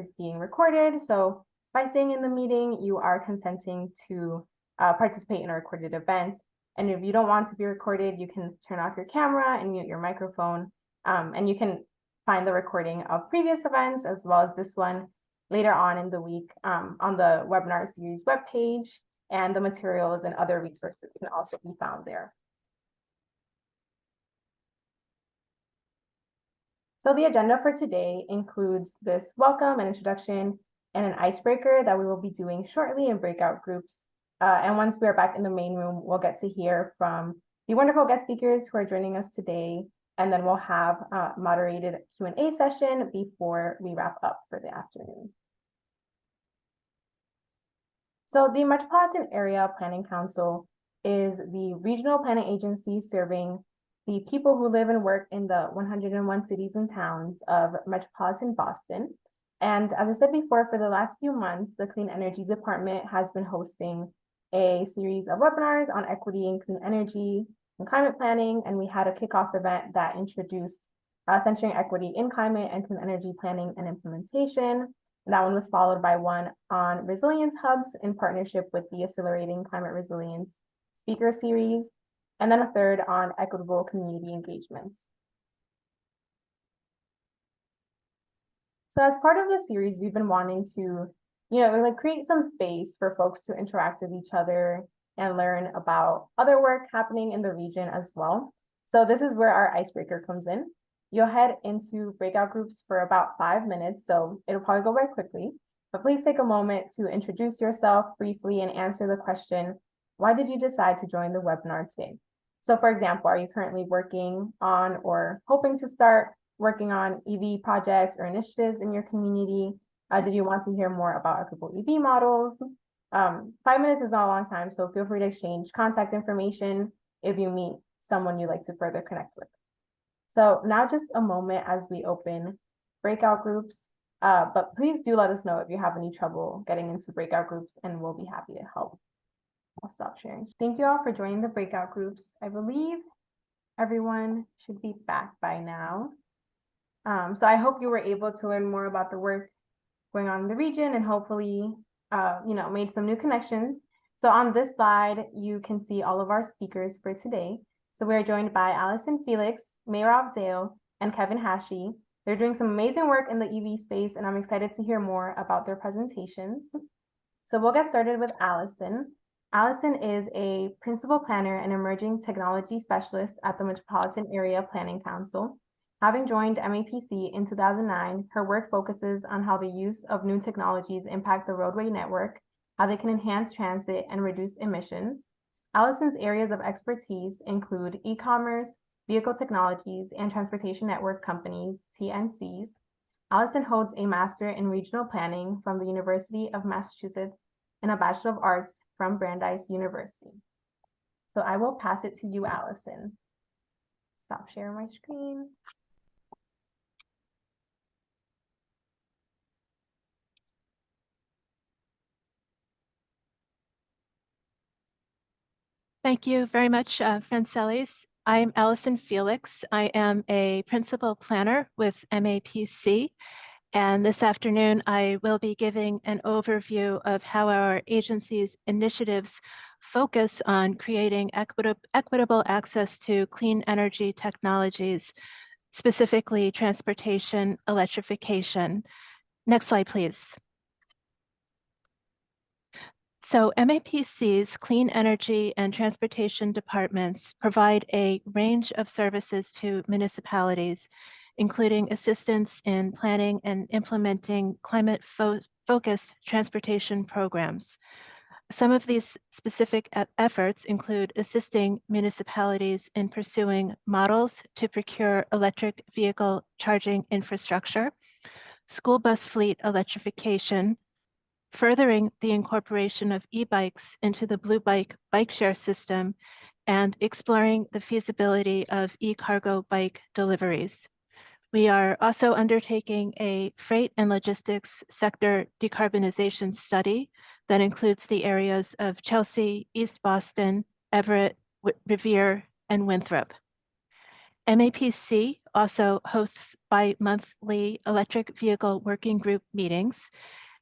is being recorded. So by staying in the meeting, you are consenting to participate in a recorded event. And if you don't want to be recorded, you can turn off your camera and mute your microphone. And you can find the recording of previous events as well as this one later on in the week on the webinar series webpage, and the materials and other resources can also be found there. So the agenda for today includes this welcome and introduction and an icebreaker that we will be doing shortly in breakout groups. And once we are back in the main room, we'll get to hear from the wonderful guest speakers who are joining us today. And then we'll have a moderated Q&A session before we wrap up for the afternoon. So the Metropolitan Area Planning Council is the regional planning agency serving the people who live and work in the 101 cities and towns of metropolitan Boston. And as I said before, for the last few months, the Clean Energy Department has been hosting a series of webinars on equity in clean energy and climate planning. And we had a kickoff event that introduced centering equity in climate and clean energy planning and implementation. And that one was followed by one on resilience hubs in partnership with the Accelerating Climate Resilience speaker series, and then a third on equitable community engagements. So as part of the series, we've been wanting to, create some space for folks to interact with each other and learn about other work happening in the region as well. So this is where our icebreaker comes in. You'll head into breakout groups for about 5 minutes, so it'll probably go very quickly. But please take a moment to introduce yourself briefly and answer the question, why did you decide to join the webinar today? So for example, are you currently working on or hoping to start working on EV projects or initiatives in your community? Did you want to hear more about equitable EV models? 5 minutes is not a long time, so feel free to exchange contact information if you meet someone you'd like to further connect with. So now just a moment as we open breakout groups, but please do let us know if you have any trouble getting into breakout groups and we'll be happy to help. I'll stop sharing. Thank you all for joining the breakout groups. I believe everyone should be back by now. So I hope you were able to learn more about the work going on in the region and hopefully, made some new connections. So on this slide, you can see all of our speakers for today. So we're joined by Alison, Felix, Merav, and Kevin Hachey. They're doing some amazing work in the EV space, and I'm excited to hear more about their presentations. So we'll get started with Alison. Alison is a principal planner and emerging technology specialist at the Metropolitan Area Planning Council. Having joined MAPC in 2009, her work focuses on how the use of new technologies impact the roadway network, how they can enhance transit and reduce emissions. Alison's areas of expertise include e-commerce, vehicle technologies, and transportation network companies, TNCs. Alison holds a Master in Regional Planning from the University of Massachusetts and a Bachelor of Arts from Brandeis University. So I will pass it to you, Alison. Stop sharing my screen. Thank you very much, Francelis. I'm Alison Felix. I am a principal planner with MAPC. And this afternoon, I will be giving an overview of how our agency's initiatives focus on creating equitable access to clean energy technologies, specifically transportation electrification. Next slide, please. So MAPC's Clean Energy and Transportation Departments provide a range of services to municipalities, including assistance in planning and implementing climate-focused transportation programs. Some of these specific efforts include assisting municipalities in pursuing models to procure electric vehicle charging infrastructure, school bus fleet electrification, furthering the incorporation of e-bikes into the Blue Bike bike share system, and exploring the feasibility of e-cargo bike deliveries. We are also undertaking a freight and logistics sector decarbonization study that includes the areas of Chelsea, East Boston, Everett, Revere, and Winthrop. MAPC also hosts bi-monthly electric vehicle working group meetings,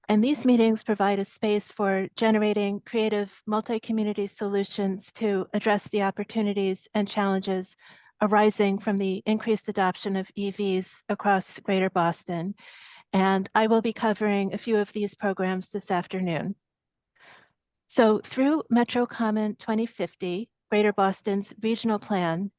and these meetings provide a space for generating creative multi-community solutions to address the opportunities and challenges arising from the increased adoption of EVs across Greater Boston. And I will be covering a few of these programs this afternoon. So through Metro Common 2050, Greater Boston's regional plan,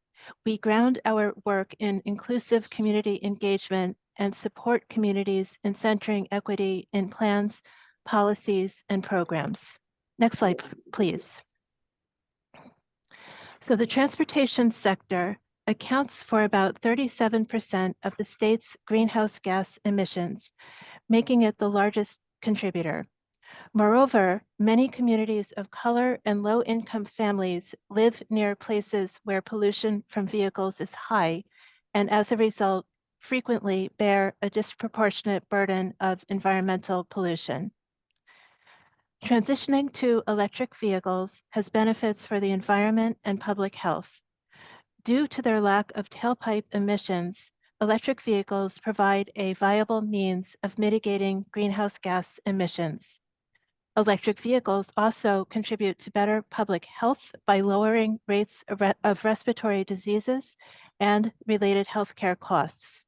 we ground our work in inclusive community engagement and support communities in centering equity in plans, policies, and programs. Next slide, please. So the transportation sector accounts for about 37% of the state's greenhouse gas emissions, making it the largest contributor. Moreover, many communities of color and low-income families live near places where pollution from vehicles is high, and as a result, frequently bear a disproportionate burden of environmental pollution. Transitioning to electric vehicles has benefits for the environment and public health. Due to their lack of tailpipe emissions, electric vehicles provide a viable means of mitigating greenhouse gas emissions. Electric vehicles also contribute to better public health by lowering rates of respiratory diseases and related healthcare costs.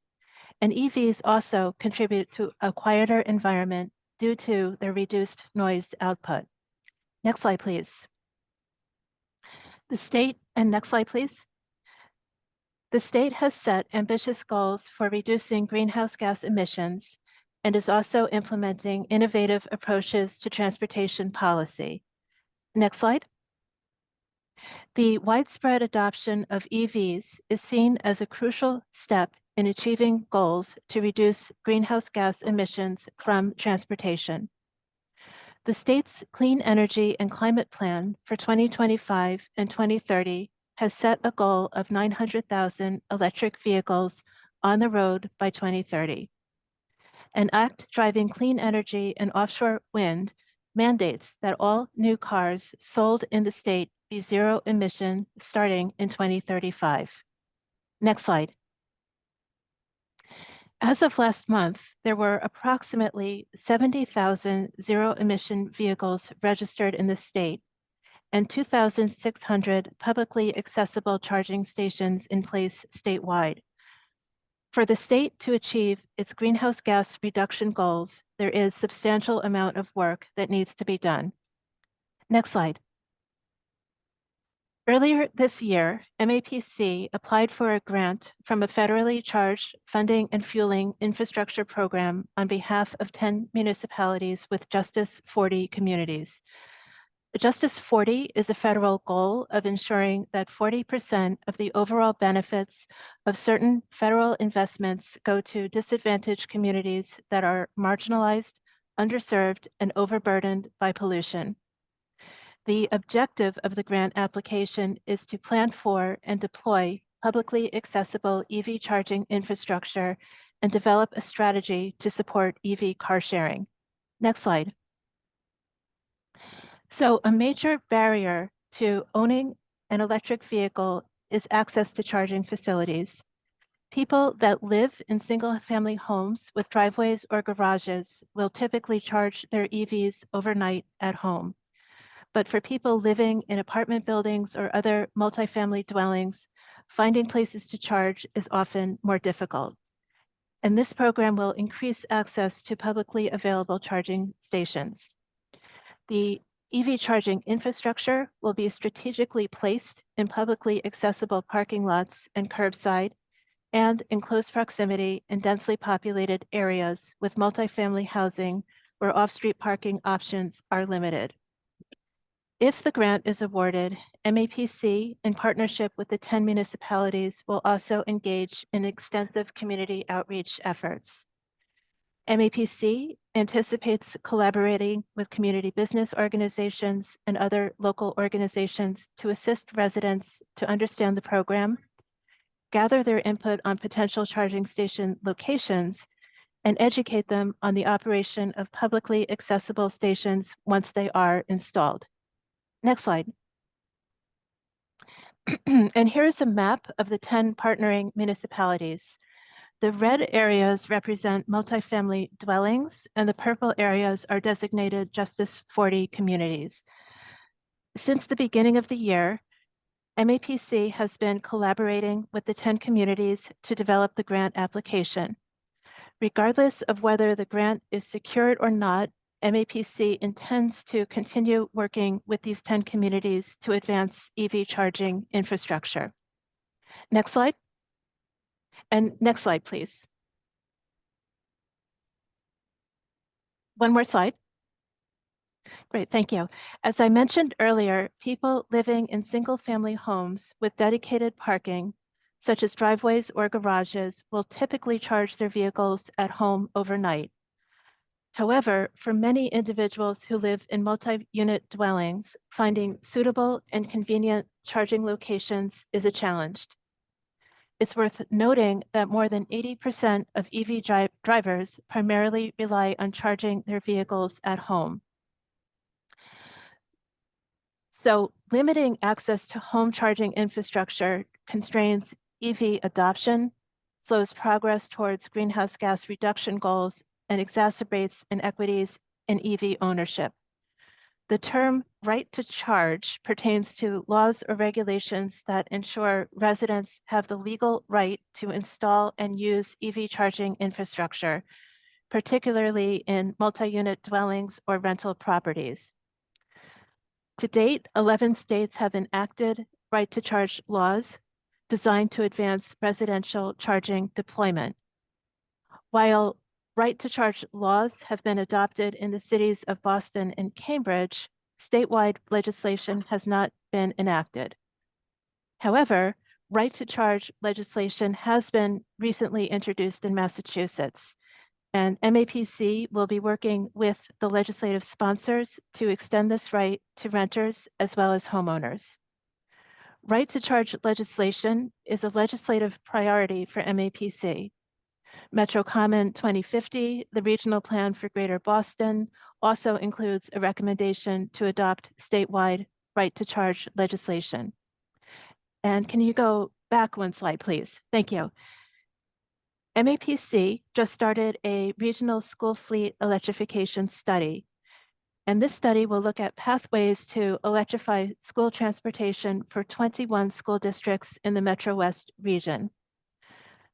And EVs also contribute to a quieter environment due to their reduced noise output. Next slide, please. Next slide, please. The state has set ambitious goals for reducing greenhouse gas emissions and is also implementing innovative approaches to transportation policy. Next slide. The widespread adoption of EVs is seen as a crucial step in achieving goals to reduce greenhouse gas emissions from transportation. The state's Clean Energy and Climate Plan for 2025 and 2030 has set a goal of 900,000 electric vehicles on the road by 2030. An act driving clean energy and offshore wind mandates that all new cars sold in the state be zero emission starting in 2035. Next slide. As of last month, there were approximately 70,000 zero-emission vehicles registered in the state and 2,600 publicly accessible charging stations in place statewide. For the state to achieve its greenhouse gas reduction goals, there is substantial amount of work that needs to be done. Next slide. Earlier this year, MAPC applied for a grant from a federally charged funding and fueling infrastructure program on behalf of 10 municipalities with Justice 40 communities. Justice 40 is a federal goal of ensuring that 40% of the overall benefits of certain federal investments go to disadvantaged communities that are marginalized, underserved, and overburdened by pollution. The objective of the grant application is to plan for and deploy publicly accessible EV charging infrastructure and develop a strategy to support EV car sharing. Next slide. So a major barrier to owning an electric vehicle is access to charging facilities. People that live in single-family homes with driveways or garages will typically charge their EVs overnight at home. But for people living in apartment buildings or other multifamily dwellings, finding places to charge is often more difficult. And this program will increase access to publicly available charging stations. The EV charging infrastructure will be strategically placed in publicly accessible parking lots and curbside and in close proximity in densely populated areas with multifamily housing where off-street parking options are limited. If the grant is awarded, MAPC, in partnership with the 10 municipalities, will also engage in extensive community outreach efforts. MAPC anticipates collaborating with community business organizations and other local organizations to assist residents to understand the program, gather their input on potential charging station locations, and educate them on the operation of publicly accessible stations once they are installed. Next slide. And here is a map of the 10 partnering municipalities. The red areas represent multifamily dwellings, and the purple areas are designated Justice 40 communities. Since the beginning of the year, MAPC has been collaborating with the 10 communities to develop the grant application. Regardless of whether the grant is secured or not, MAPC intends to continue working with these 10 communities to advance EV charging infrastructure. Next slide. And next slide, please. One more slide. Great, thank you. As I mentioned earlier, people living in single-family homes with dedicated parking, such as driveways or garages, will typically charge their vehicles at home overnight. However, for many individuals who live in multi-unit dwellings, finding suitable and convenient charging locations is a challenge. It's worth noting that more than 80% of EV drivers primarily rely on charging their vehicles at home. So limiting access to home charging infrastructure constrains EV adoption, slows progress towards greenhouse gas reduction goals, and exacerbates inequities in EV ownership. The term right to charge pertains to laws or regulations that ensure residents have the legal right to install and use EV charging infrastructure, particularly in multi-unit dwellings or rental properties. To date, 11 states have enacted right to charge laws designed to advance residential charging deployment. While right to charge laws have been adopted in the cities of Boston and Cambridge, statewide legislation has not been enacted. However, right to charge legislation has been recently introduced in Massachusetts, and MAPC will be working with the legislative sponsors to extend this right to renters as well as homeowners. Right to charge legislation is a legislative priority for MAPC. Metro Common 2050, the regional plan for Greater Boston, also includes a recommendation to adopt statewide right to charge legislation. And can you go back one slide, please? Thank you. MAPC just started a regional school fleet electrification study. And this study will look at pathways to electrify school transportation for 21 school districts in the Metro West region.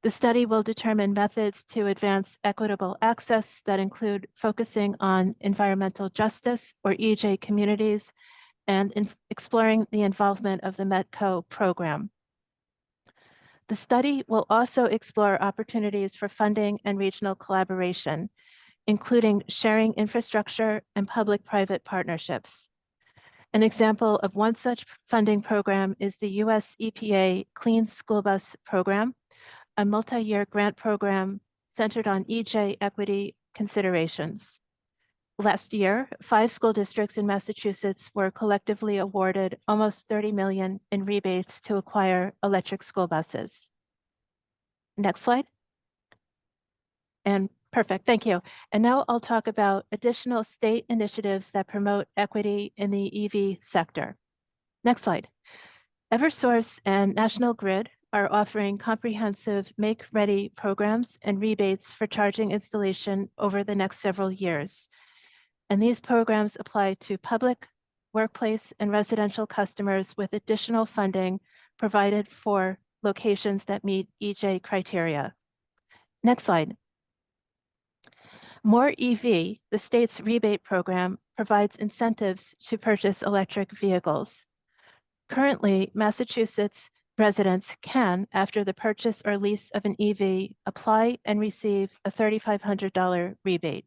The study will determine methods to advance equitable access that include focusing on environmental justice or EJ communities and exploring the involvement of the METCO program. The study will also explore opportunities for funding and regional collaboration, including sharing infrastructure and public-private partnerships. An example of one such funding program is the US EPA Clean School Bus Program, a multi-year grant program centered on EJ equity considerations. Last year, 5 school districts in Massachusetts were collectively awarded almost $30 million in rebates to acquire electric school buses. Next slide. And perfect, thank you. And now I'll talk about additional state initiatives that promote equity in the EV sector. Next slide. Eversource and National Grid are offering comprehensive make-ready programs and rebates for charging installation over the next several years. And these programs apply to public, workplace, and residential customers with additional funding provided for locations that meet EJ criteria. Next slide. More EV, the state's rebate program, provides incentives to purchase electric vehicles. Currently, Massachusetts residents can, after the purchase or lease of an EV, apply and receive a $3,500 rebate.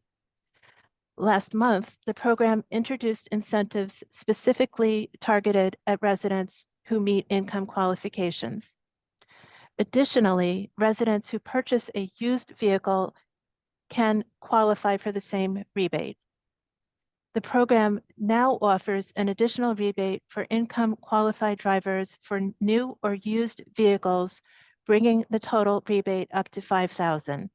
Last month, the program introduced incentives specifically targeted at residents who meet income qualifications. Additionally, residents who purchase a used vehicle can qualify for the same rebate. The program now offers an additional rebate for income qualified drivers for new or used vehicles, bringing the total rebate up to $5,000.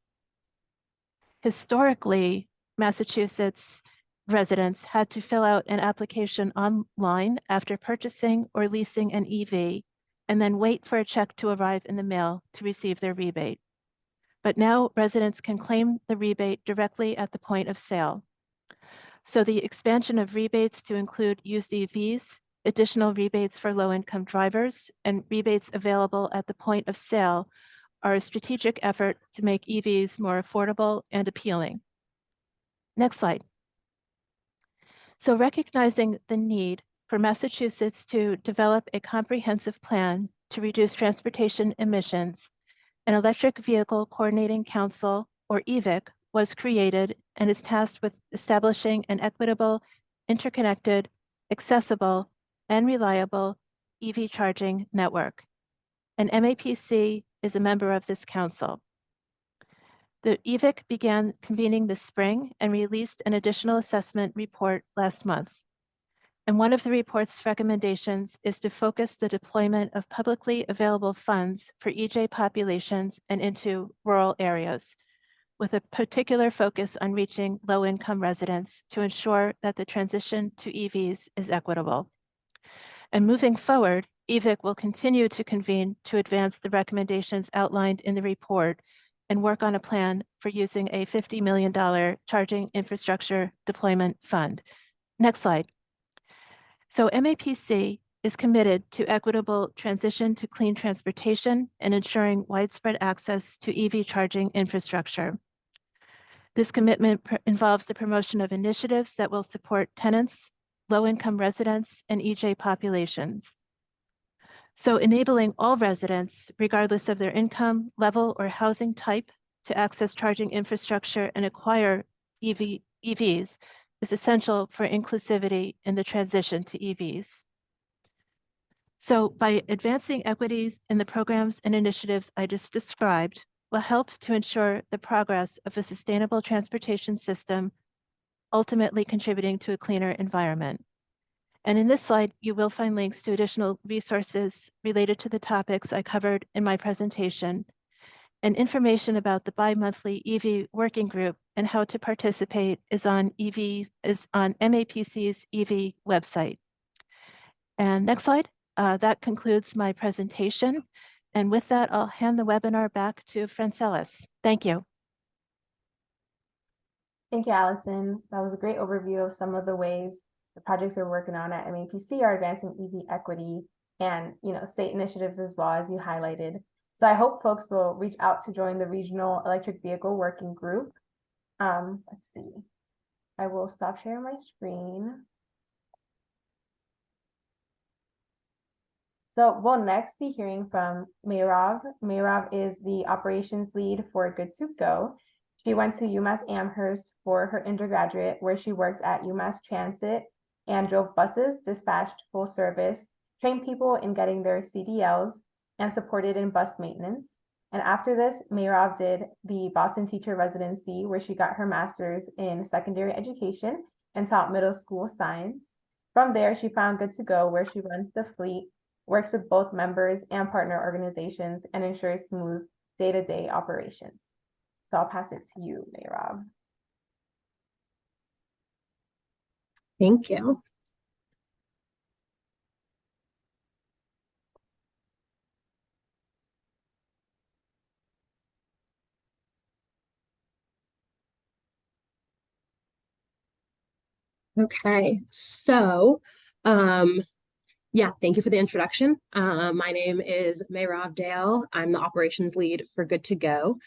Historically, Massachusetts residents had to fill out an application online after purchasing or leasing an EV and then wait for a check to arrive in the mail to receive their rebate. But now residents can claim the rebate directly at the point of sale. So the expansion of rebates to include used EVs, additional rebates for low-income drivers, and rebates available at the point of sale are a strategic effort to make EVs more affordable and appealing. Next slide. So recognizing the need for Massachusetts to develop a comprehensive plan to reduce transportation emissions, an Electric Vehicle Coordinating Council, or EVIC, was created and is tasked with establishing an equitable, interconnected, accessible, and reliable EV charging network. And MAPC is a member of this council. The EVIC began convening this spring and released an additional assessment report last month. And one of the report's recommendations is to focus the deployment of publicly available funds for EJ populations and into rural areas, with a particular focus on reaching low-income residents to ensure that the transition to EVs is equitable. And moving forward, EVIC will continue to convene to advance the recommendations outlined in the report and work on a plan for using a $50 million charging infrastructure deployment fund. Next slide. So MAPC is committed to equitable transition to clean transportation and ensuring widespread access to EV charging infrastructure. This commitment involves the promotion of initiatives that will support tenants, low-income residents, and EJ populations. So enabling all residents, regardless of their income, level, or housing type, to access charging infrastructure and acquire EVs is essential for inclusivity in the transition to EVs. So by advancing equities in the programs and initiatives I just described will help to ensure the progress of a sustainable transportation system, ultimately contributing to a cleaner environment. And in this slide, you will find links to additional resources related to the topics I covered in my presentation, and information about the bi-monthly EV working group and how to participate is on MAPC's EV website. And next slide, that concludes my presentation. And with that, I'll hand the webinar back to Francelis. Thank you. Thank you, Alison. That was a great overview of some of the ways the projects we're working on at MAPC are advancing EV equity and, state initiatives as well, as you highlighted. So I hope folks will reach out to join the Regional Electric Vehicle Working Group. Let's see. I will stop sharing my screen. So we'll next be hearing from Merav. Merav is the operations lead for Good to Go. She went to UMass Amherst for her undergraduate, where she worked at UMass Transit and drove buses, dispatched full service, trained people in getting their CDLs, and supported in bus maintenance. And after this, Merav did the Boston Teacher Residency, where she got her master's in secondary education and taught middle school science. From there, she found Good to Go, where she runs the fleet, works with both members and partner organizations, and ensures smooth day-to-day operations. So I'll pass it to you, Merav. Thank you. Okay, so yeah, thank you for the introduction. My name is Merav Dale. I'm the operations lead for Good to Go.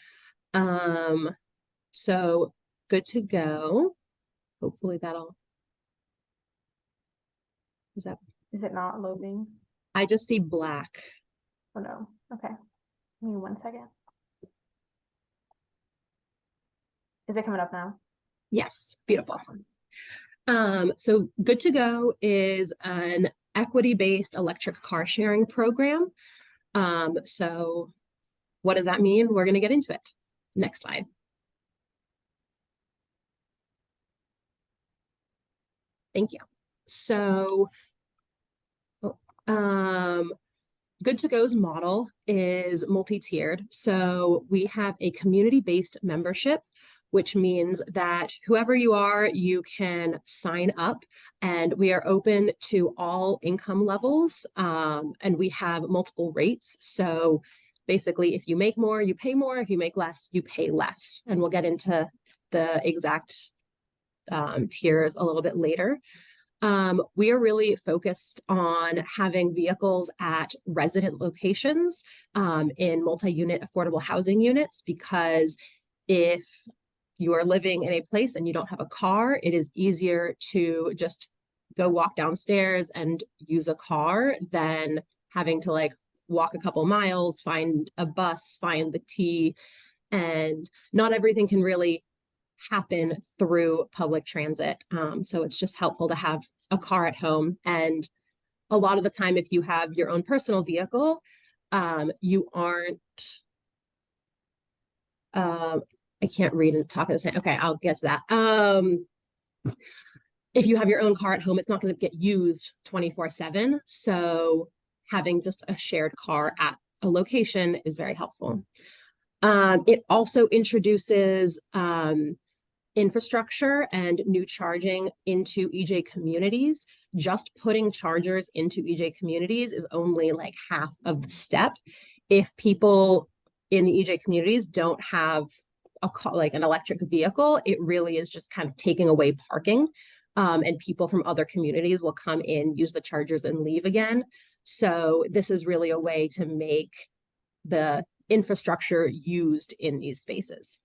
So Good to Go, hopefully that'll, is it not loading? I just see black. Oh no, okay. Give me 1 second. Is it coming up now? Yes, beautiful. So Good to Go is an equity-based electric car sharing program. So what does that mean? We're going to get into it. Next slide. Thank you. So Good to Go's model is multi-tiered. So we have a community-based membership which means that whoever you are, you can sign up, and we are open to all income levels, and we have multiple rates. So basically, if you make more, you pay more. If you make less, you pay less. And we'll get into the exact tiers a little bit later. We are really focused on having vehicles at resident locations in multi-unit affordable housing units, because if you are living in a place and you don't have a car, it is easier to just go walk downstairs and use a car than having to like walk a couple miles, find a bus, find the T, and not everything can really happen through public transit. So it's just helpful to have a car at home. And a lot of the time, if you have your own personal vehicle, you aren't, I can't read and talk at the same. Okay, I'll get to that. If you have your own car at home, it's not going to get used 24/7. So having just a shared car at a location is very helpful. It also introduces infrastructure and new charging into EJ communities. Just putting chargers into EJ communities is only like half of the step. If people in the EJ communities don't have like an electric vehicle, it really is just kind of taking away parking. And people from other communities will come in, use the chargers, and leave again. So this is really a way to make the infrastructure used in these spaces.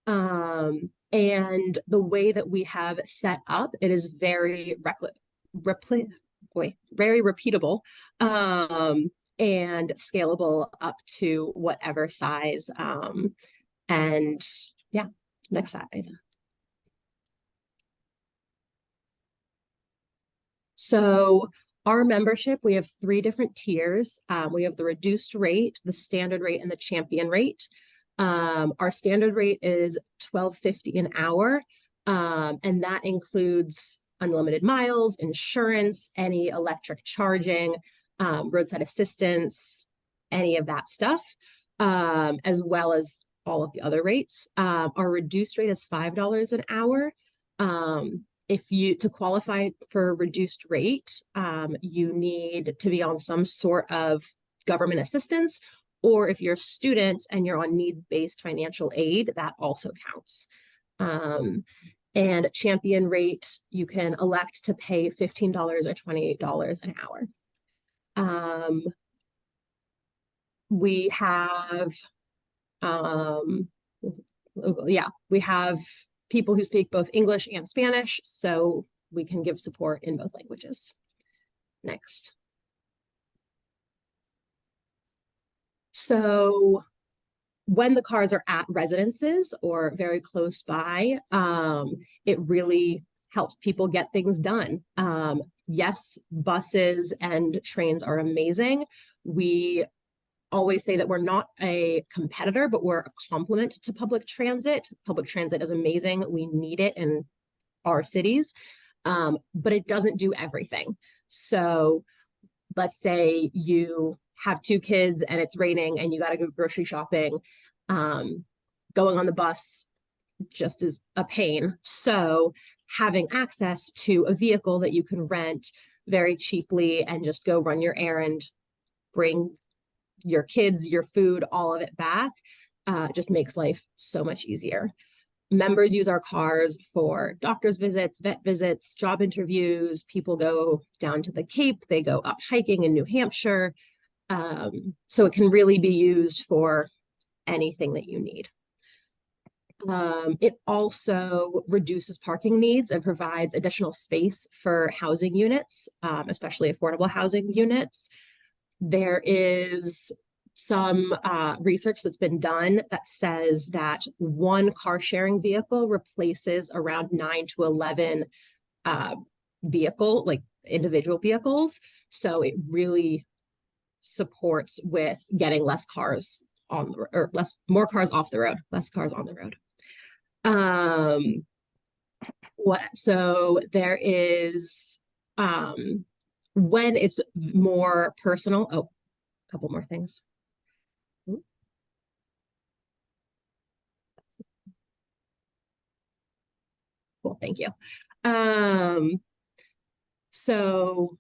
And the way that we have set up, it is very very repeatable and scalable up to whatever size. And yeah, next slide. So our membership, we have 3 different tiers. We have the reduced rate, the standard rate, and the champion rate. Our standard rate is $12.50 an hour, and that includes unlimited miles, insurance, any electric charging, roadside assistance, any of that stuff, as well as all of the other rates. Our reduced rate is $5 an hour. To qualify for reduced rate, you need to be on some sort of government assistance, or if you're a student and you're on need-based financial aid, that also counts. And champion rate, you can elect to pay $15 or $28 an hour. We have, we have people who speak both English and Spanish, so we can give support in both languages. Next. So when the cars are at residences or very close by, it really helps people get things done. Yes, buses and trains are amazing. We always say that we're not a competitor, but we're a complement to public transit. Public transit is amazing. We need it in our cities, but it doesn't do everything. So let's say you have 2 kids and it's raining and you got to go grocery shopping. Going on the bus just is a pain. So having access to a vehicle that you can rent very cheaply and just go run your errand, bring your kids, your food, all of it back, just makes life so much easier. Members use our cars for doctor's visits, vet visits, job interviews. People go down to the Cape, they go up hiking in New Hampshire. So it can really be used for anything that you need. It also reduces parking needs and provides additional space for housing units, especially affordable housing units. There is some research that's been done that says that one car sharing vehicle replaces around 9 to 11 individual vehicles. So it really supports with getting less cars on the, or more cars off the road, less cars on the road. So there is, when it's more personal, a couple more things. Cool, thank you. So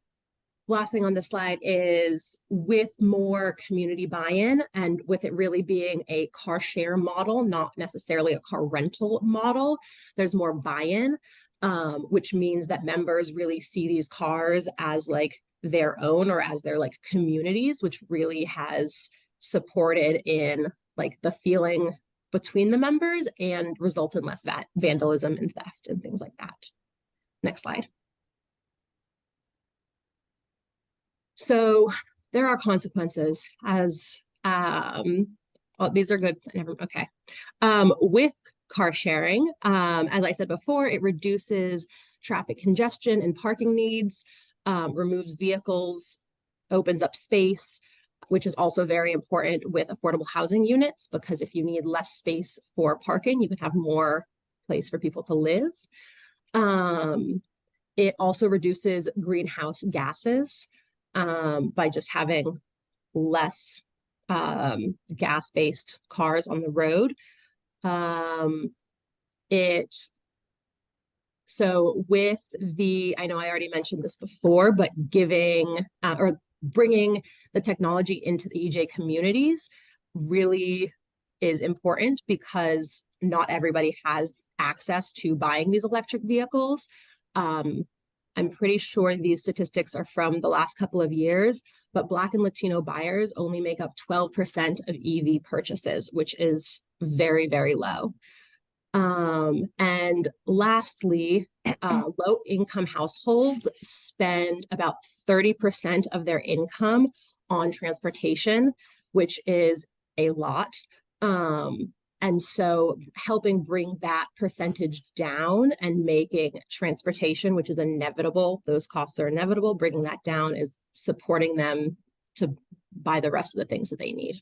last thing on this slide is with more community buy-in and with it really being a car share model, not necessarily a car rental model, there's more buy-in, which means that members really see these cars as like their own or as their like communities, which really has supported in like the feeling between the members and result in less vandalism and theft and things like that. Next slide. So there are consequences as, oh, these are good. Okay. With car sharing, as I said before, it reduces traffic congestion and parking needs, removes vehicles, opens up space, which is also very important with affordable housing units, because if you need less space for parking, you can have more place for people to live. It also reduces greenhouse gases by just having less gas-based cars on the road. So with the, I know I already mentioned this before, but giving or bringing the technology into the EJ communities really is important because not everybody has access to buying these electric vehicles. I'm pretty sure these statistics are from the last couple of years, but Black and Latino buyers only make up 12% of EV purchases, which is very, very low. And lastly, low-income households spend about 30% of their income on transportation, which is a lot. And so helping bring that percentage down and making transportation, which is inevitable, those costs are inevitable, bringing that down is supporting them to buy the rest of the things that they need.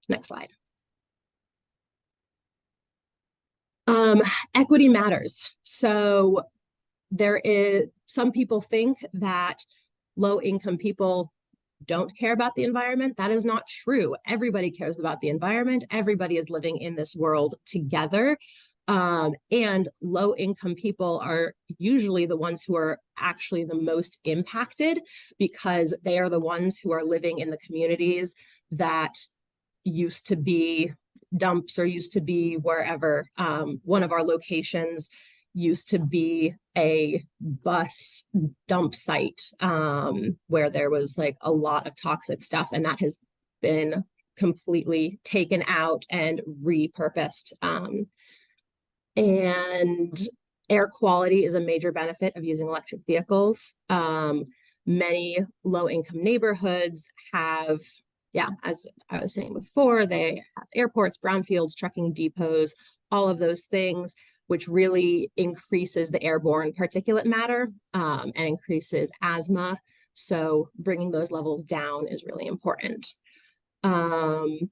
Next slide. Equity matters. So some people think that low-income people don't care about the environment. That is not true. Everybody cares about the environment. Everybody is living in this world together. And low-income people are usually the ones who are actually the most impacted because they are the ones who are living in the communities that used to be dumps or used to be wherever. One of our locations used to be a bus dump site where there was like a lot of toxic stuff, and that has been completely taken out and repurposed. And air quality is a major benefit of using electric vehicles. Many low-income neighborhoods have, as I was saying before, they have airports, brownfields, trucking depots, all of those things, which really increases the airborne particulate matter and increases asthma. So bringing those levels down is really important. And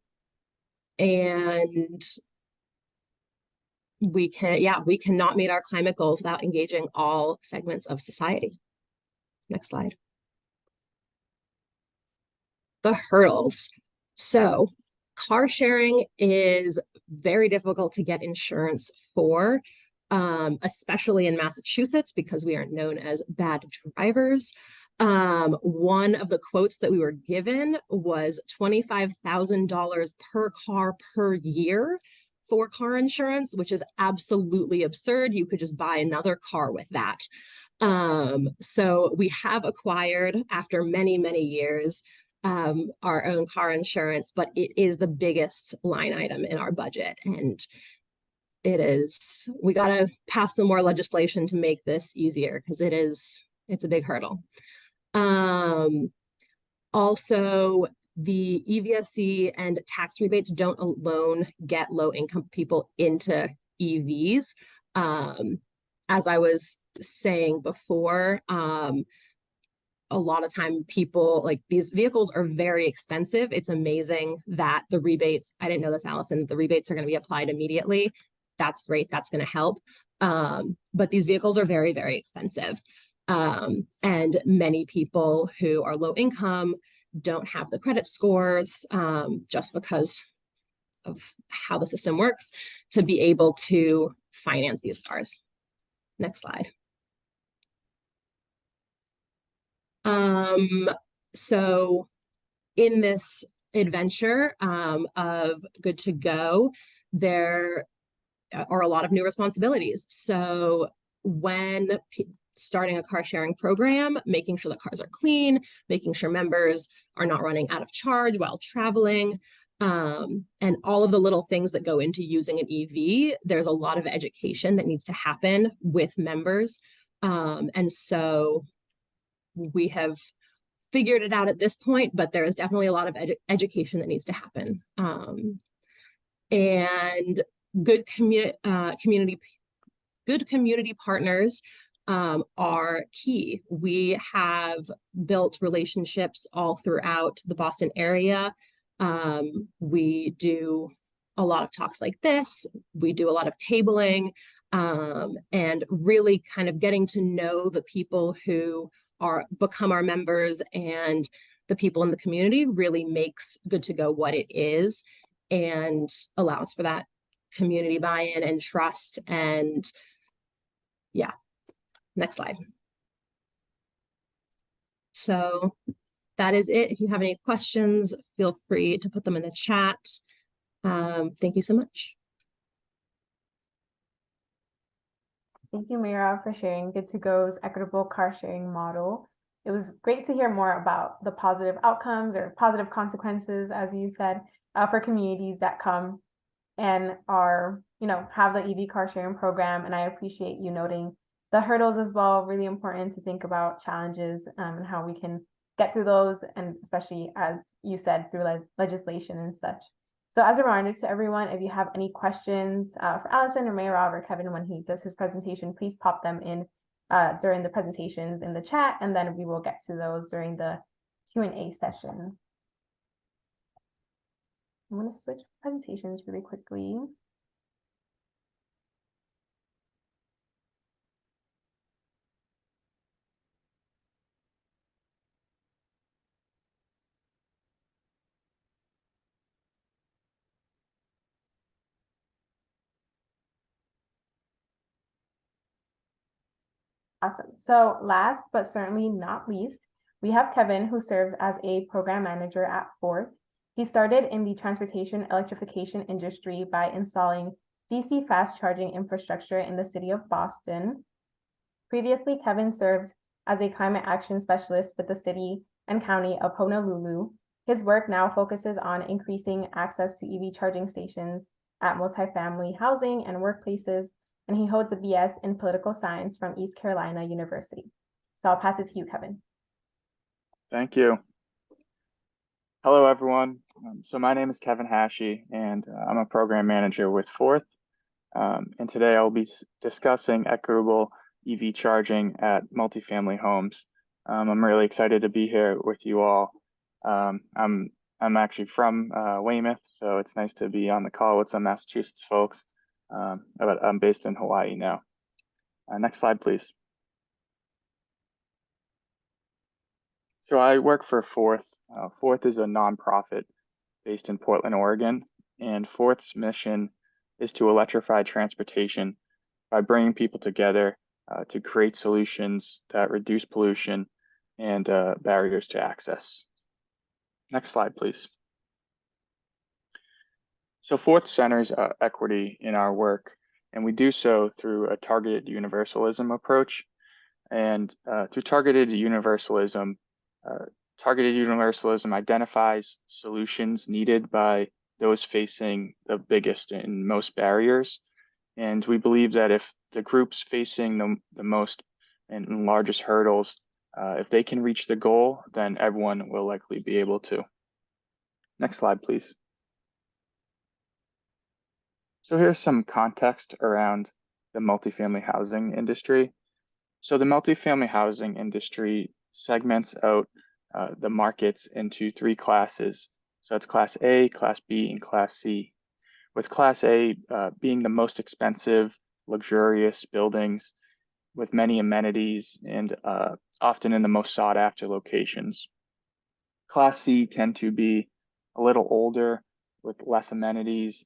we cannot meet our climate goals without engaging all segments of society. Next slide. The hurdles. So car sharing is very difficult to get insurance for, especially in Massachusetts because we are known as bad drivers. One of the quotes that we were given was $25,000 per car per year for car insurance, which is absolutely absurd. You could just buy another car with that. So we have acquired, after many, many years, our own car insurance, but it is the biggest line item in our budget. And we got to pass some more legislation to make this easier because it's a big hurdle. Also, the EVSC and tax rebates don't alone get low-income people into EVs. As I was saying before, a lot of time people, like, these vehicles are very expensive. It's amazing that the rebates, I didn't know this, Alison, the rebates are going to be applied immediately. That's great. That's going to help. But these vehicles are very, very expensive. And many people who are low income don't have the credit scores just because of how the system works to be able to finance these cars. Next slide. So in this adventure of Good to Go, there are a lot of new responsibilities. So when starting a car sharing program, making sure that cars are clean, making sure members are not running out of charge while traveling, and all of the little things that go into using an EV, there's a lot of education that needs to happen with members. And so we have figured it out at this point, but there is definitely a lot of education that needs to happen. And good community partners are key. We have built relationships all throughout the Boston area. We do a lot of talks like this. We do a lot of tabling, and really kind of getting to know the people who become our members and the people in the community really makes Good to Go what it is and allows for that community buy-in and trust. And yeah, next slide. So that is it. If you have any questions, feel free to put them in the chat. Thank you so much. Thank you, Merav, for sharing Good to Go's equitable car sharing model. It was great to hear more about the positive outcomes or positive consequences, as you said, for communities that come and are, have the EV car sharing program. And I appreciate you noting the hurdles as well. Really important to think about challenges and how we can get through those, and especially, as you said, through legislation and such. So as a reminder to everyone, if you have any questions for Alison or Merav or Kevin when he does his presentation, please pop them in during the presentations in the chat, and then we will get to those during the Q&A session. I'm going to switch presentations really quickly. Awesome. So last but certainly not least, we have Kevin, who serves as a program manager at Forth. He started in the transportation electrification industry by installing DC fast charging infrastructure in the city of Boston. Previously, Kevin served as a climate action specialist with the city and county of Honolulu. His work now focuses on increasing access to EV charging stations at multifamily housing and workplaces, and he holds a BS in political science from East Carolina University. So I'll pass it to you, Kevin. Thank you. Hello, everyone. So my name is Kevin Hachey, and I'm a program manager with Forth. And today I'll be discussing equitable EV charging at multifamily homes. I'm really excited to be here with you all. I'm actually from Weymouth, so it's nice to be on the call with some Massachusetts folks. But I'm based in Hawaii now. Next slide, please. So I work for Forth. Forth is a nonprofit based in Portland, Oregon, and Forth's mission is to electrify transportation by bringing people together to create solutions that reduce pollution and barriers to access. Next slide, please. So Forth centers equity in our work, and we do so through a targeted universalism approach. And through targeted universalism identifies solutions needed by those facing the biggest and most barriers. And we believe that if the groups facing the most and largest hurdles, if they can reach the goal, then everyone will likely be able to. Next slide, please. So here's some context around the multifamily housing industry. So the multifamily housing industry segments out the markets into three classes. So it's Class A, Class B, and Class C. With Class A being the most expensive, luxurious buildings with many amenities and often in the most sought after locations. Class C tend to be a little older with less amenities.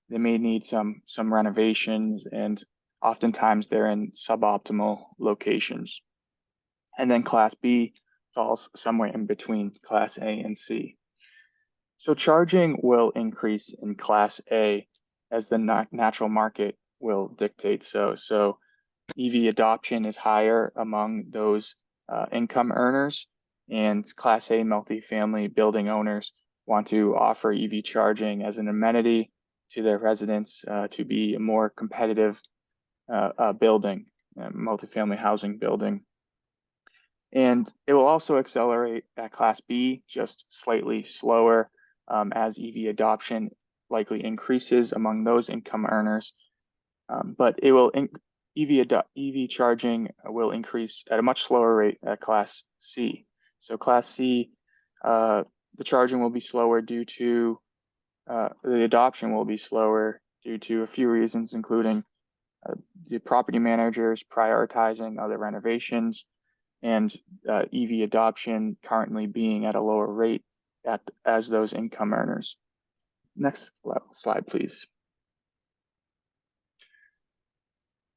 They may need some renovations and oftentimes they're in suboptimal locations. And then Class B falls somewhere in between Class A and C. So charging will increase in Class A as the natural market will dictate so. So EV adoption is higher among those income earners, and Class A multifamily building owners want to offer EV charging as an amenity to their residents to be a more competitive building, multifamily housing building. And it will also accelerate at Class B just slightly slower as EV adoption likely increases among those income earners. But it will EV charging will increase at a much slower rate at Class C. So Class C, the charging will be slower due to the adoption will be slower due to a few reasons, including the property managers prioritizing other renovations and EV adoption currently being at a lower rate as those income earners. Next slide, please.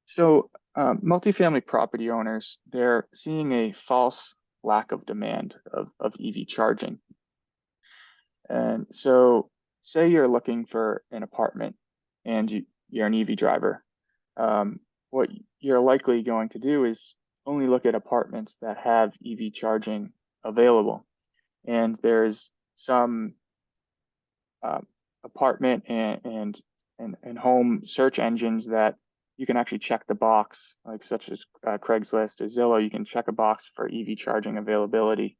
So multifamily property owners, they're seeing a false lack of demand of EV charging. And so say you're looking for an apartment and you're an EV driver. What you're likely going to do is only look at apartments that have EV charging available. And there's some apartment and home search engines that you can actually check the box, like such as Craigslist or Zillow. You can check a box for EV charging availability.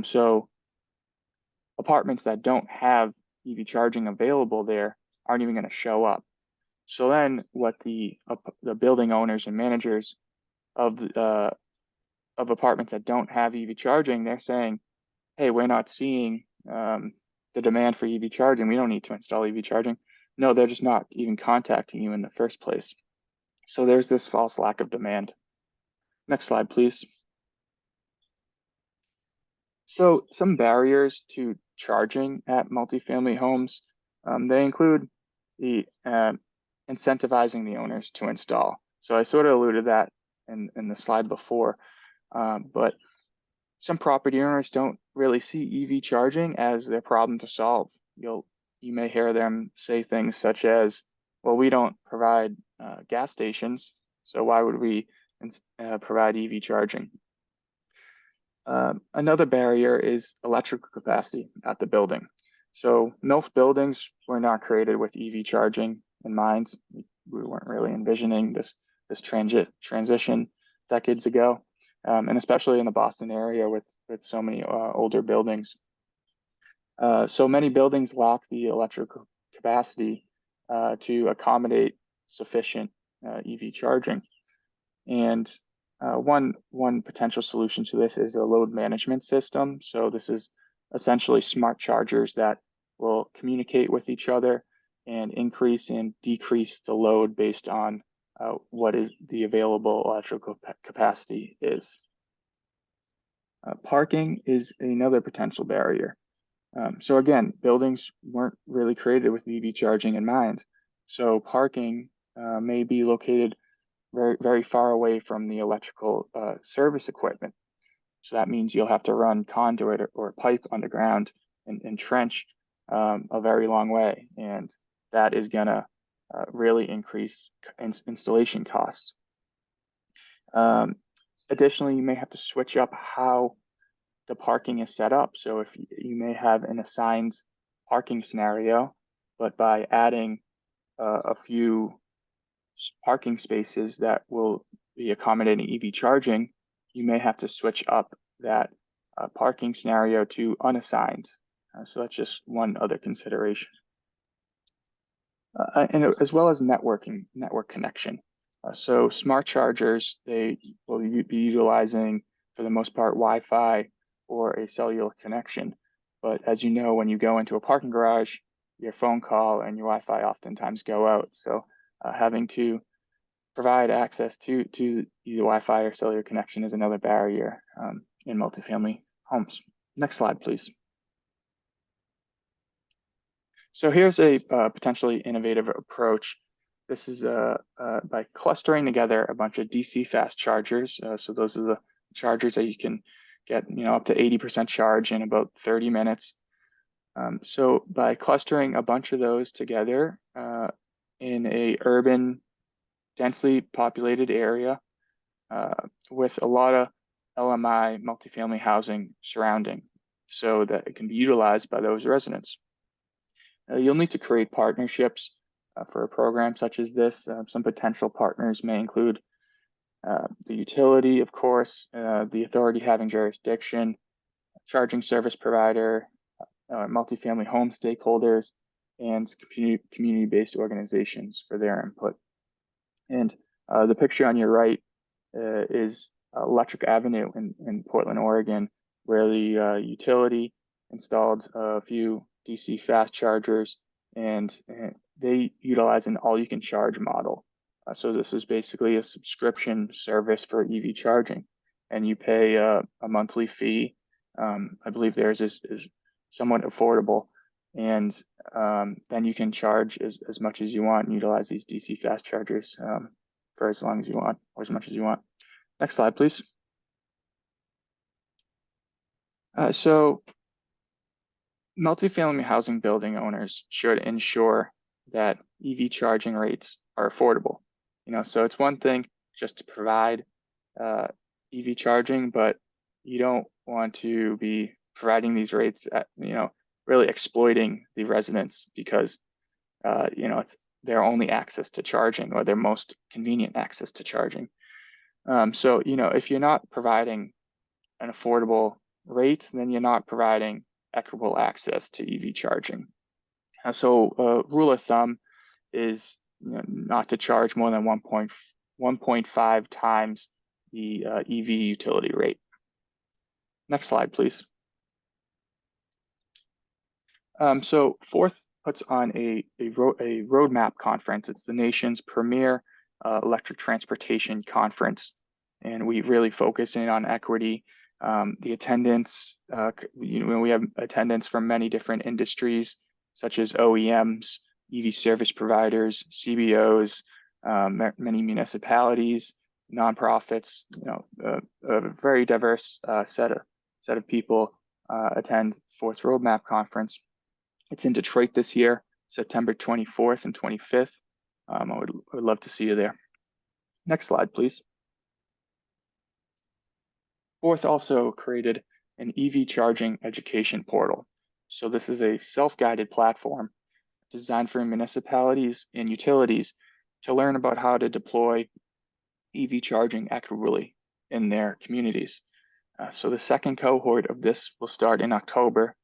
So apartments that don't have EV charging available there aren't even going to show up. So then what the building owners and managers of apartments that don't have EV charging, they're saying, hey, we're not seeing the demand for EV charging. We don't need to install EV charging. No, they're just not even contacting you in the first place. So there's this false lack of demand. Next slide, please. So some barriers to charging at multifamily homes, they include the incentivizing the owners to install. So I sort of alluded that in the slide before, but some property owners don't really see EV charging as their problem to solve. You may hear them say things such as, well, we don't provide gas stations, so why would we provide EV charging? Another barrier is electrical capacity at the building. So most buildings were not created with EV charging in mind. We weren't really envisioning this transition decades ago, and especially in the Boston area with so many older buildings. So many buildings lack the electrical capacity to accommodate sufficient EV charging. And one potential solution to this is a load management system. So this is essentially smart chargers that will communicate with each other and increase and decrease the load based on what is the available electrical capacity is. Parking is another potential barrier. So again, buildings weren't really created with EV charging in mind. So parking may be located very, very far away from the electrical service equipment. So that means you'll have to run conduit or pipe underground and trench a very long way. And that is gonna really increase installation costs. Additionally, you may have to switch up how the parking is set up. So if you may have an assigned parking scenario, but by adding a few parking spaces that will be accommodating EV charging, you may have to switch up that parking scenario to unassigned. So that's just one other consideration. And as well as network connection. So smart chargers, they will be utilizing, for the most part, Wi-Fi or a cellular connection. But as you know, when you go into a parking garage, your phone call and your Wi-Fi oftentimes go out. So having to provide access to either Wi-Fi or cellular connection is another barrier in multifamily homes. Next slide, please. So here's a potentially innovative approach. this is by clustering together a bunch of DC fast chargers. So those are the chargers that you can get, up to 80% charge in about 30 minutes. So by clustering a bunch of those together in a urban, densely populated area with a lot of LMI multifamily housing surrounding, so that it can be utilized by those residents. You'll need to create partnerships for a program such as this. Some potential partners may include the utility, of course, the authority having jurisdiction, charging service provider, multifamily home stakeholders, and community-based organizations for their input. And the picture on your right is Electric Avenue in Portland, Oregon, where the utility installed a few DC fast chargers, and they utilize an all-you-can-charge model. So this is basically a subscription service for EV charging, and you pay a monthly fee. I believe theirs is somewhat affordable, and then you can charge as much as you want and utilize these DC fast chargers for as long as you want, or as much as you want. Next slide, please. So multifamily housing building owners should ensure that EV charging rates are affordable. So it's one thing just to provide EV charging, but you don't want to be providing these rates at, really exploiting the residents because, it's their only access to charging, or their most convenient access to charging. So, if you're not providing an affordable rate, then you're not providing equitable access to EV charging. So rule of thumb is not to charge more than 1.5 times the EV utility rate. Next slide, please. So Fourth puts on a roadmap conference. It's the nation's premier electric transportation conference, and we really focus in on equity. The attendance, we have attendance from many different industries, such as OEMs, EV service providers, CBOs, many municipalities, nonprofits. A very diverse set of people attend Fourth Roadmap Conference. It's in Detroit this year, September 24th and 25th. I would love to see you there. Next slide, please. Fourth also created an EV charging education portal. So this is a self-guided platform designed for municipalities and utilities to learn about how to deploy EV charging equitably in their communities. So the second cohort of this will start in October,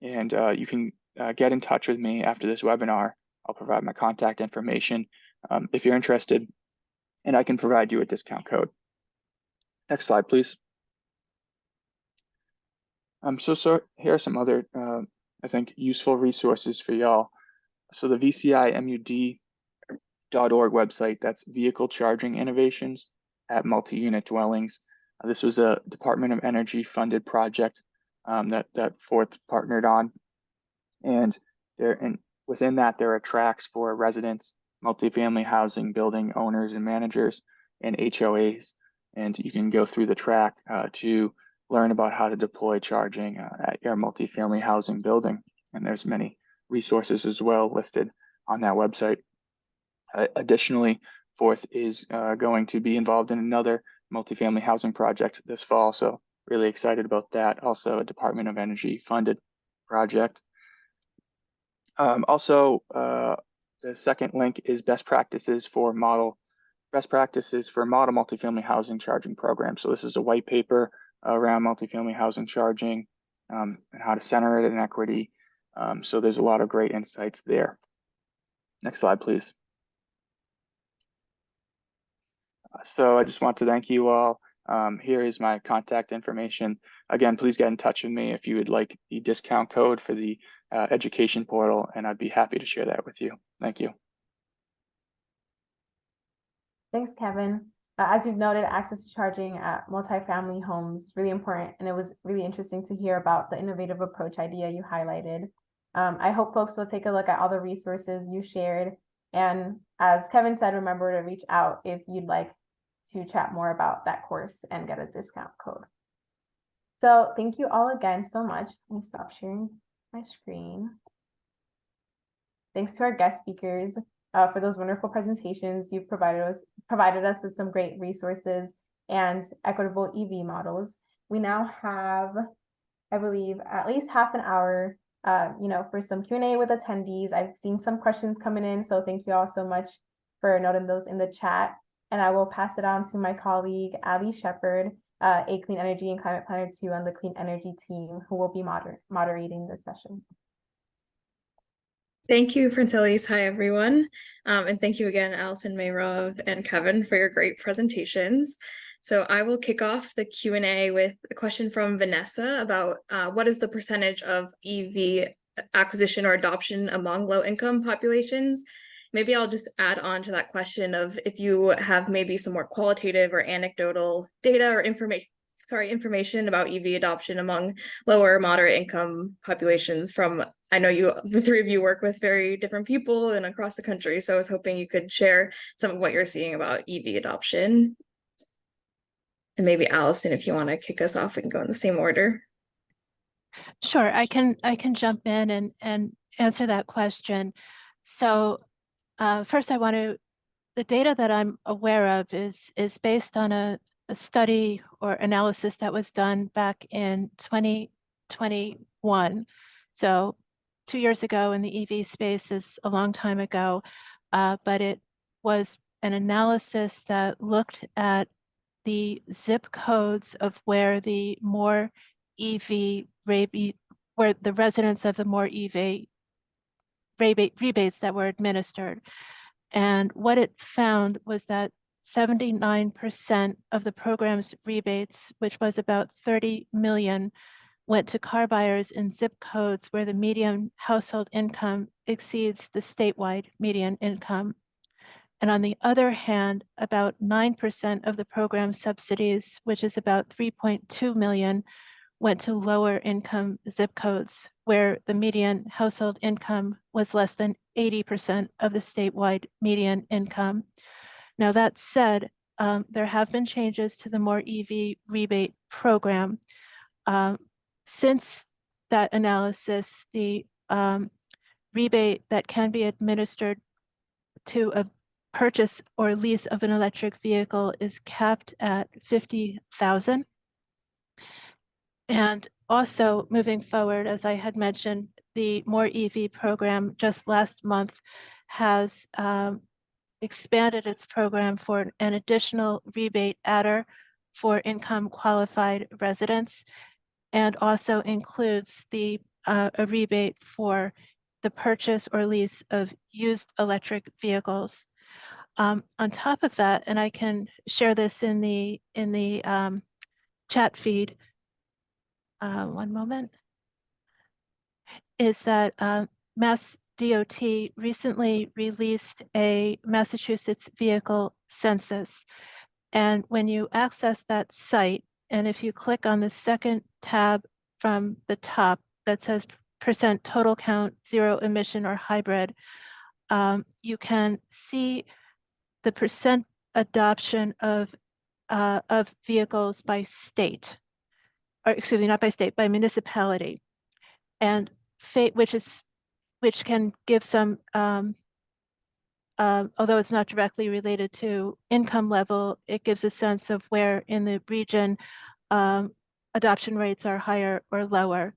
and you can get in touch with me after this webinar. I'll provide my contact information if you're interested, and I can provide you a discount code. Next slide, please. So here are some other, I think, useful resources for y'all. So the VCIMUD.org website, that's Vehicle Charging Innovations at Multi-Unit Dwellings. This was a Department of Energy funded project that Fourth partnered on. And within that, there are tracks for residents, multifamily housing building owners and managers, and HOAs. And you can go through the track to learn about how to deploy charging at your multifamily housing building. And there's many resources as well listed on that website. Additionally, Fourth is going to be involved in another multifamily housing project this fall. So really excited about that. Also a Department of Energy funded project. Also, the second link is best practices for model multifamily housing charging program. So this is a white paper around multifamily housing charging and how to center it in equity. So there's a lot of great insights there. Next slide, please. So I just want to thank you all. Here is my contact information. Again, please get in touch with me if you would like the discount code for the education portal, and I'd be happy to share that with you. Thank you. Thanks, Kevin. As you've noted, access to charging at multifamily homes is really important, and it was really interesting to hear about the innovative approach idea you highlighted. I hope folks will take a look at all the resources you shared And as Kevin said, remember to reach out if you'd like to chat more about that course and get a discount code. So thank you all again so much. Let me stop sharing my screen. Thanks to our guest speakers for those wonderful presentations. You've provided us with some great resources and equitable EV models. We now have, I believe, at least half an hour, for some Q&A with attendees. I've seen some questions coming in, so thank you all so much for noting those in the chat. And I will pass it on to my colleague, Abby Shepard, a Clean Energy and Climate Planner 2 on the Clean Energy team, who will be moderating this session. Thank you, Francelis. Hi, everyone. And thank you again, Alison, Merav, and Kevin for your great presentations. So I will kick off the Q&A with a question from Vanessa about what is the percentage of EV acquisition or adoption among low-income populations? Maybe I'll just add on to that question of if you have maybe some more qualitative or anecdotal data or information about EV adoption among lower moderate income populations from, I know the three of you work with very different people and across the country, so I was hoping you could share some of what you're seeing about EV adoption. And maybe Alison, if you want to kick us off, we can go in the same order. Sure, I can jump in and answer that question. So first the data that I'm aware of is based on a study or analysis that was done back in 2021. So 2 years ago, in the EV space is a long time ago, but it was an analysis that looked at the zip codes of where the more EV where the residents of the more EV rebates that were administered. And what it found was that 79% of the program's rebates, which was about 30 million, went to car buyers in zip codes where the median household income exceeds the statewide median income. And on the other hand, about 9% of the program subsidies, which is about 3.2 million, went to lower income zip codes where the median household income was less than 80% of the statewide median income. Now, that said, there have been changes to the more EV rebate program. Since that analysis, the rebate that can be administered to a purchase or lease of an electric vehicle is capped at $50,000. And also moving forward, as I had mentioned, the More EV program just last month has expanded its program for an additional rebate adder for income qualified residents, and also includes a rebate for the purchase or lease of used electric vehicles. On top of that, and I can share this in the chat feed, one moment, is that Mass DOT recently released a Massachusetts vehicle census. And when you access that site, and if you click on the second tab from the top that says % total count, zero emission or hybrid, you can see the % adoption of vehicles by state, or excuse me, not by state, by municipality, and which can give some, although it's not directly related to income level, it gives a sense of where in the region adoption rates are higher or lower.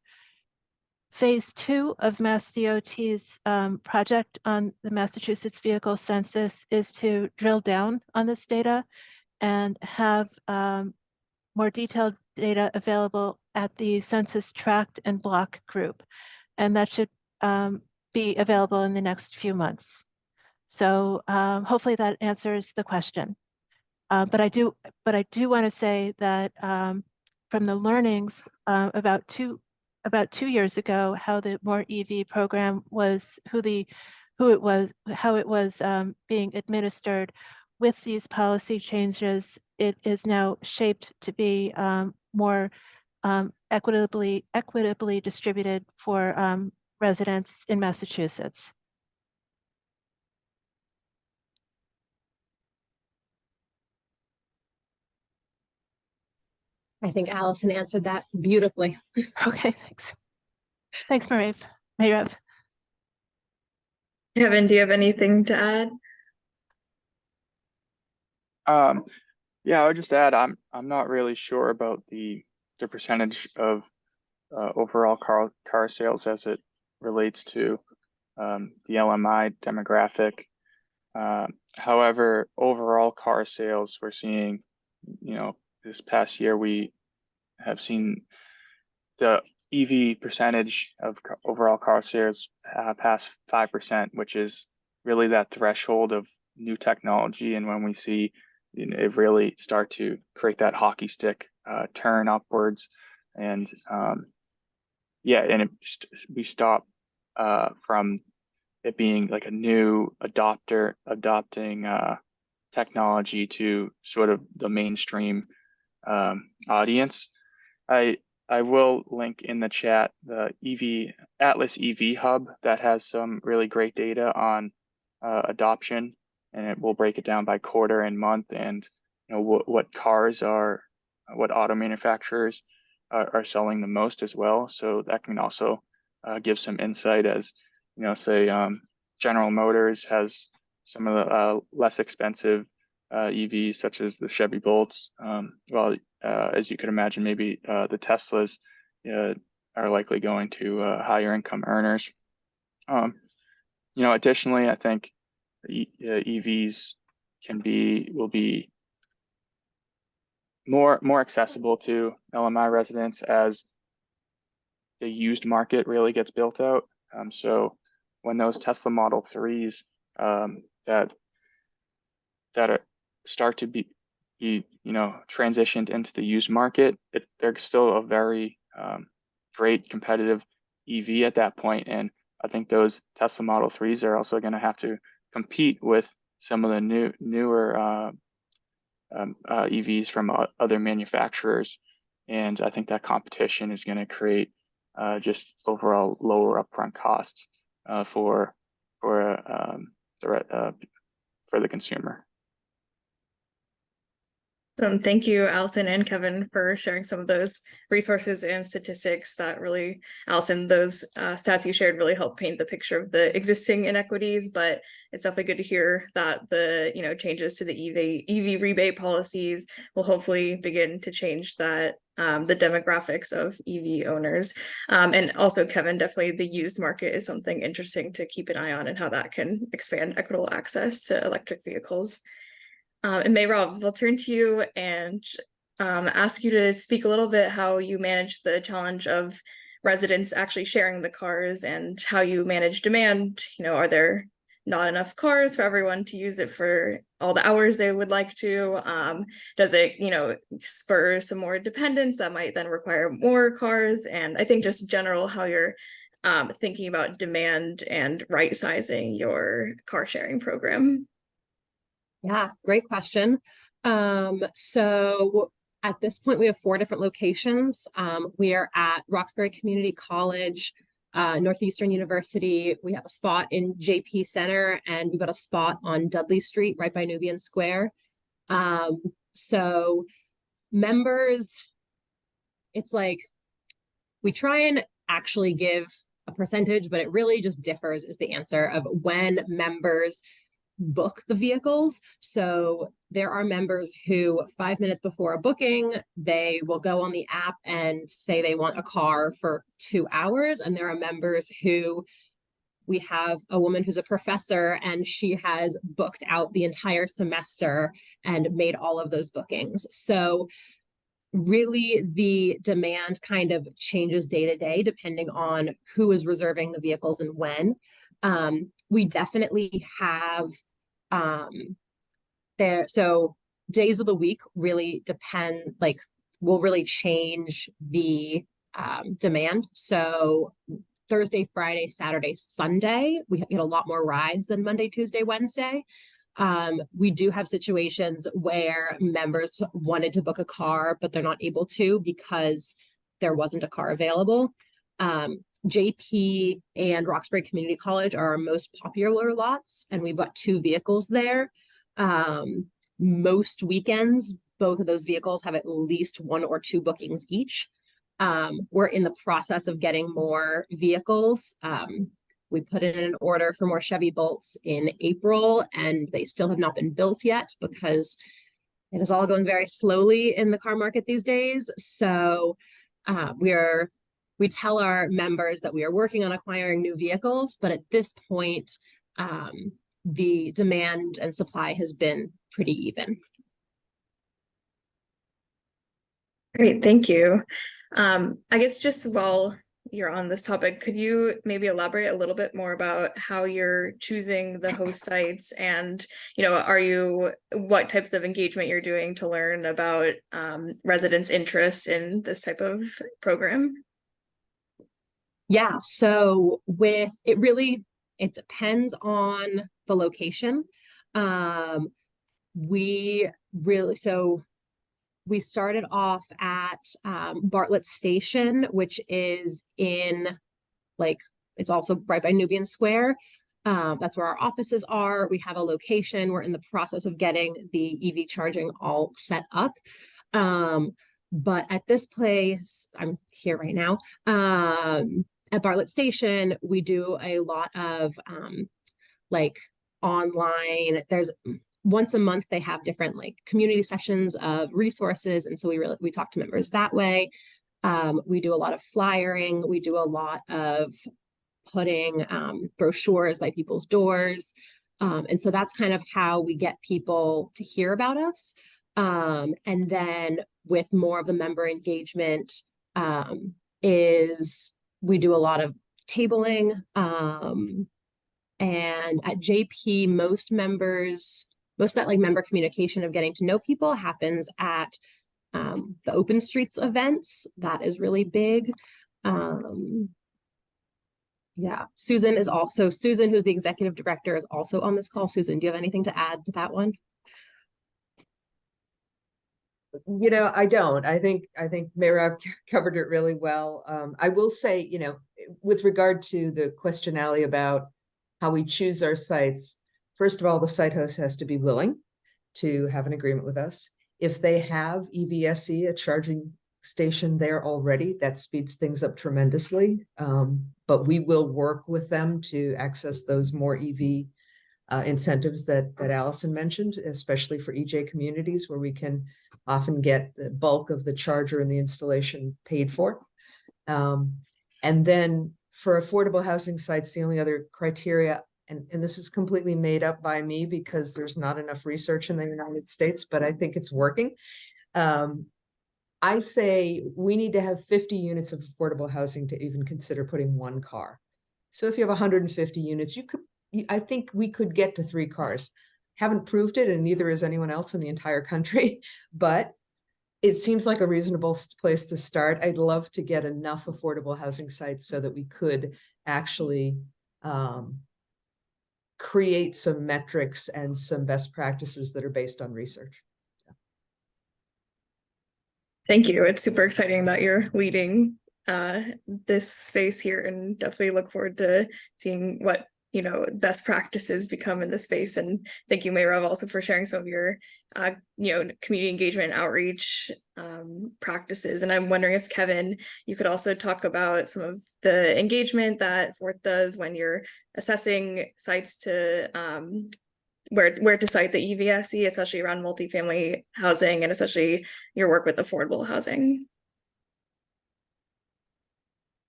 Phase 2 of Mass DOT's project on the Massachusetts vehicle census is to drill down on this data and have more detailed data available at the census tract and block group. And that should be available in the next few months. So hopefully that answers the question. But I do want to say that from the learnings about two years ago, how the More EV program was, how it was being administered. With these policy changes, it is now shaped to be more equitably distributed for residents in Massachusetts. I think Alison answered that beautifully. Okay, thanks. Thanks, Merav. Kevin, do you have anything to add? Yeah, I would just add I'm not really sure about the percentage of overall car sales as it relates to the LMI demographic. However, overall car sales, we're seeing, this past year we have seen the EV percentage of overall car sales pass 5%, which is really that threshold of new technology. And when we see it really start to create that hockey stick turn upwards, and we stop from it being like a new adopting technology to sort of the mainstream audience. I will link in the chat the Atlas EV Hub that has some really great data on adoption, and it will break it down by quarter and month, and what auto manufacturers are selling the most as well. So that can also give some insight, as say General Motors has some of the less expensive EVs, such as the Chevy Bolts. As you could imagine, maybe the Teslas are likely going to higher income earners. Additionally, I think EVs will be more accessible to LMI residents as the used market really gets built out. So when those Tesla Model 3s that start to be transitioned into the used market, they're still a very great competitive EV at that point. And I think those Tesla Model 3s are also going to have to compete with some of the newer EVs from other manufacturers. And I think that competition is going to create just overall lower upfront costs for the consumer. Thank you, Alison and Kevin, for sharing some of those resources and statistics that really, Alison, those stats you shared really help paint the picture of the existing inequities, but it's definitely good to hear that the changes to the EV rebate policies will hopefully begin to change that, the demographics of EV owners. And also, Kevin, definitely the used market is something interesting to keep an eye on, and how that can expand equitable access to electric vehicles. And Merav, I'll turn to you and ask you to speak a little bit how you manage the challenge of residents actually sharing the cars, and how you manage demand. Are there not enough cars for everyone to use it for all the hours they would like to? Does it, spur some more dependence that might then require more cars? And I think just general how you're thinking about demand and right sizing your car sharing program. Yeah, great question. So at this point, we have 4 different locations. We are at Roxbury Community College, Northeastern University. We have a spot in JP Center, and we've got a spot on Dudley Street right by Nubian Square. So members, it's like we try and actually give a percentage, but it really just differs is the answer of when members book the vehicles. So there are members who 5 minutes before a booking, they will go on the app and say they want a car for 2 hours. And there are members who, we have a woman who's a professor, and she has booked out the entire semester and made all of those bookings. So really the demand kind of changes day to day depending on who is reserving the vehicles and when. We definitely have so days of the week really depend, will really change the demand. So Thursday, Friday, Saturday, Sunday, we get a lot more rides than Monday, Tuesday, Wednesday. We do have situations where members wanted to book a car, but they're not able to because there wasn't a car available. JP and Roxbury Community College are our most popular lots, and we've got 2 vehicles there. Most weekends, both of those vehicles have at least 1 or 2 bookings each. We're in the process of getting more vehicles. We put in an order for more Chevy Bolts in April, and they still have not been built yet because it is all going very slowly in the car market these days. So we tell our members that we are working on acquiring new vehicles, but at this point, the demand and supply has been pretty even. Great, thank you. I guess just while you're on this topic, could you maybe elaborate a little bit more about how you're choosing the host sites, and what types of engagement you're doing to learn about residents' interests in this type of program? Yeah, so it depends on the location. We started off at Bartlett Station, which is it's also right by Nubian Square. That's where our offices are. We have a location. We're in the process of getting the EV charging all set up. But at this place, I'm here right now, at Bartlett Station, we do a lot of online, there's once a month, they have different community sessions of resources. And so we talk to members that way. We do a lot of flyering. We do a lot of putting brochures by people's doors. And so that's kind of how we get people to hear about us. And then with more of the member engagement we do a lot of tabling. And at JP, most of that member communication of getting to know people happens at the Open Streets events. That is really big. Yeah, Susan, who's the executive director, is also on this call. Susan, do you have anything to add to that one? I don't. I think Merav covered it really well. I will say, with regard to the question, Ali, about how we choose our sites, first of all, the site host has to be willing to have an agreement with us. If they have EVSE, a charging station there already, that speeds things up tremendously. But we will work with them to access those more EV incentives that Alison mentioned, especially for EJ communities where we can often get the bulk of the charger and the installation paid for. And then for affordable housing sites, the only other criteria, and this is completely made up by me because there's not enough research in the United States, but I think it's working. I say we need to have 50 units of affordable housing to even consider putting 1 car. So if you have 150 units, I think we could get to 3 cars. Haven't proved it, and neither is anyone else in the entire country, but it seems like a reasonable place to start. I'd love to get enough affordable housing sites so that we could actually create some metrics and some best practices that are based on research. Thank you. It's super exciting that you're leading this space here, and definitely look forward to seeing what best practices become in this space. And thank you, Merav, also for sharing some of your community engagement outreach practices. And I'm wondering if, Kevin, you could also talk about some of the engagement that Forth does when you're assessing sites to where to site the EVSE, especially around multifamily housing, and especially your work with affordable housing.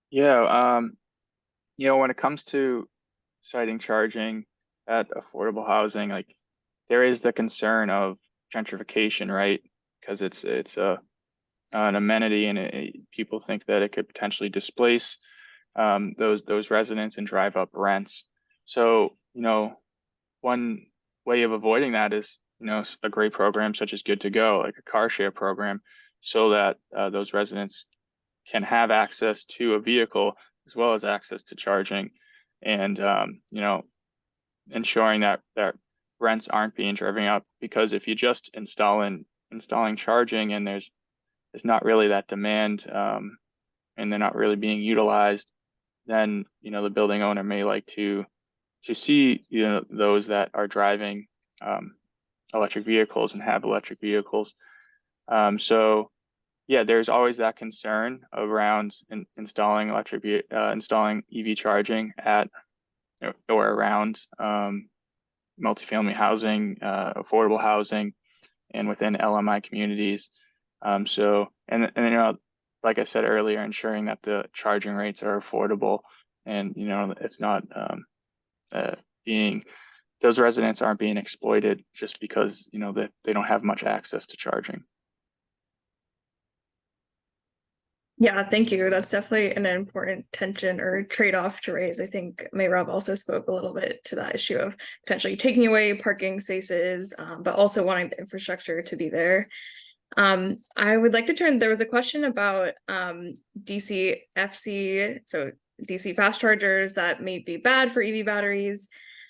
Yeah, when it comes to citing charging at affordable housing, there is the concern of gentrification, right? Because it's an amenity, and people think that it could potentially displace those residents and drive up rents. So one way of avoiding that is a great program such as Good to Go, like a car share program, so that those residents can have access to a vehicle as well as access to charging, and ensuring that rents aren't being driven up. Because if you just installing charging and there's not really that demand, and they're not really being utilized, then the building owner may like to see those that are driving electric vehicles and have electric vehicles So yeah, there's always that concern around installing installing EV charging at or around multifamily housing, affordable housing, and within LMI communities. So, and like I said earlier, ensuring that the charging rates are affordable, and it's not being those residents aren't being exploited just because that they don't have much access to charging. Yeah, thank you. That's definitely an important tension or trade-off to raise. I think Merav also spoke a little bit to that issue of potentially taking away parking spaces, but also wanting the infrastructure to be there. I would like to there was a question about DCFC, so DC fast chargers that may be bad for EV batteries.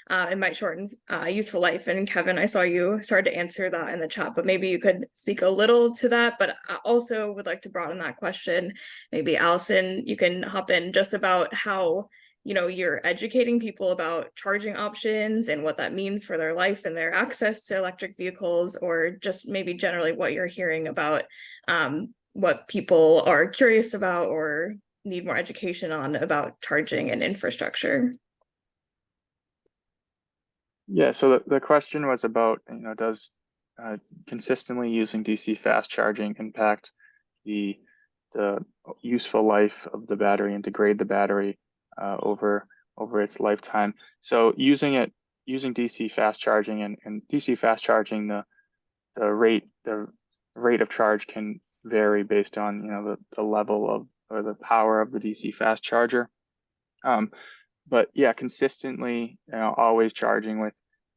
It might shorten useful life. And Kevin, I saw you started to answer that in the chat, but maybe you could speak a little to that. But I also would like to broaden that question. Maybe Alison, you can hop in just about how you're educating people about charging options and what that means for their life and their access to electric vehicles, or just maybe generally what you're hearing about what people are curious about or need more education on about charging and infrastructure. Yeah, so the question was about, does consistently using DC fast charging impact the useful life of the battery and degrade the battery over its lifetime? So using DC fast charging and DC fast charging, the rate of charge can vary based on the level of or the power of the DC fast charger. But yeah, consistently, always charging with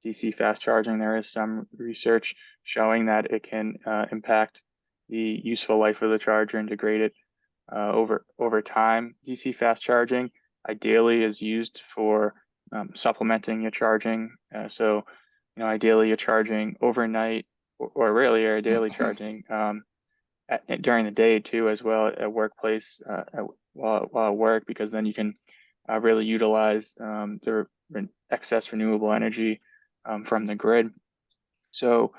DC fast charging, there is some research showing that it can impact the useful life of the charger and degrade it over time. DC fast charging ideally is used for supplementing your charging. So, ideally you're charging overnight, or really you're ideally charging during the day too, as well at workplace while at work, because then you can really utilize the excess renewable energy from the grid. So,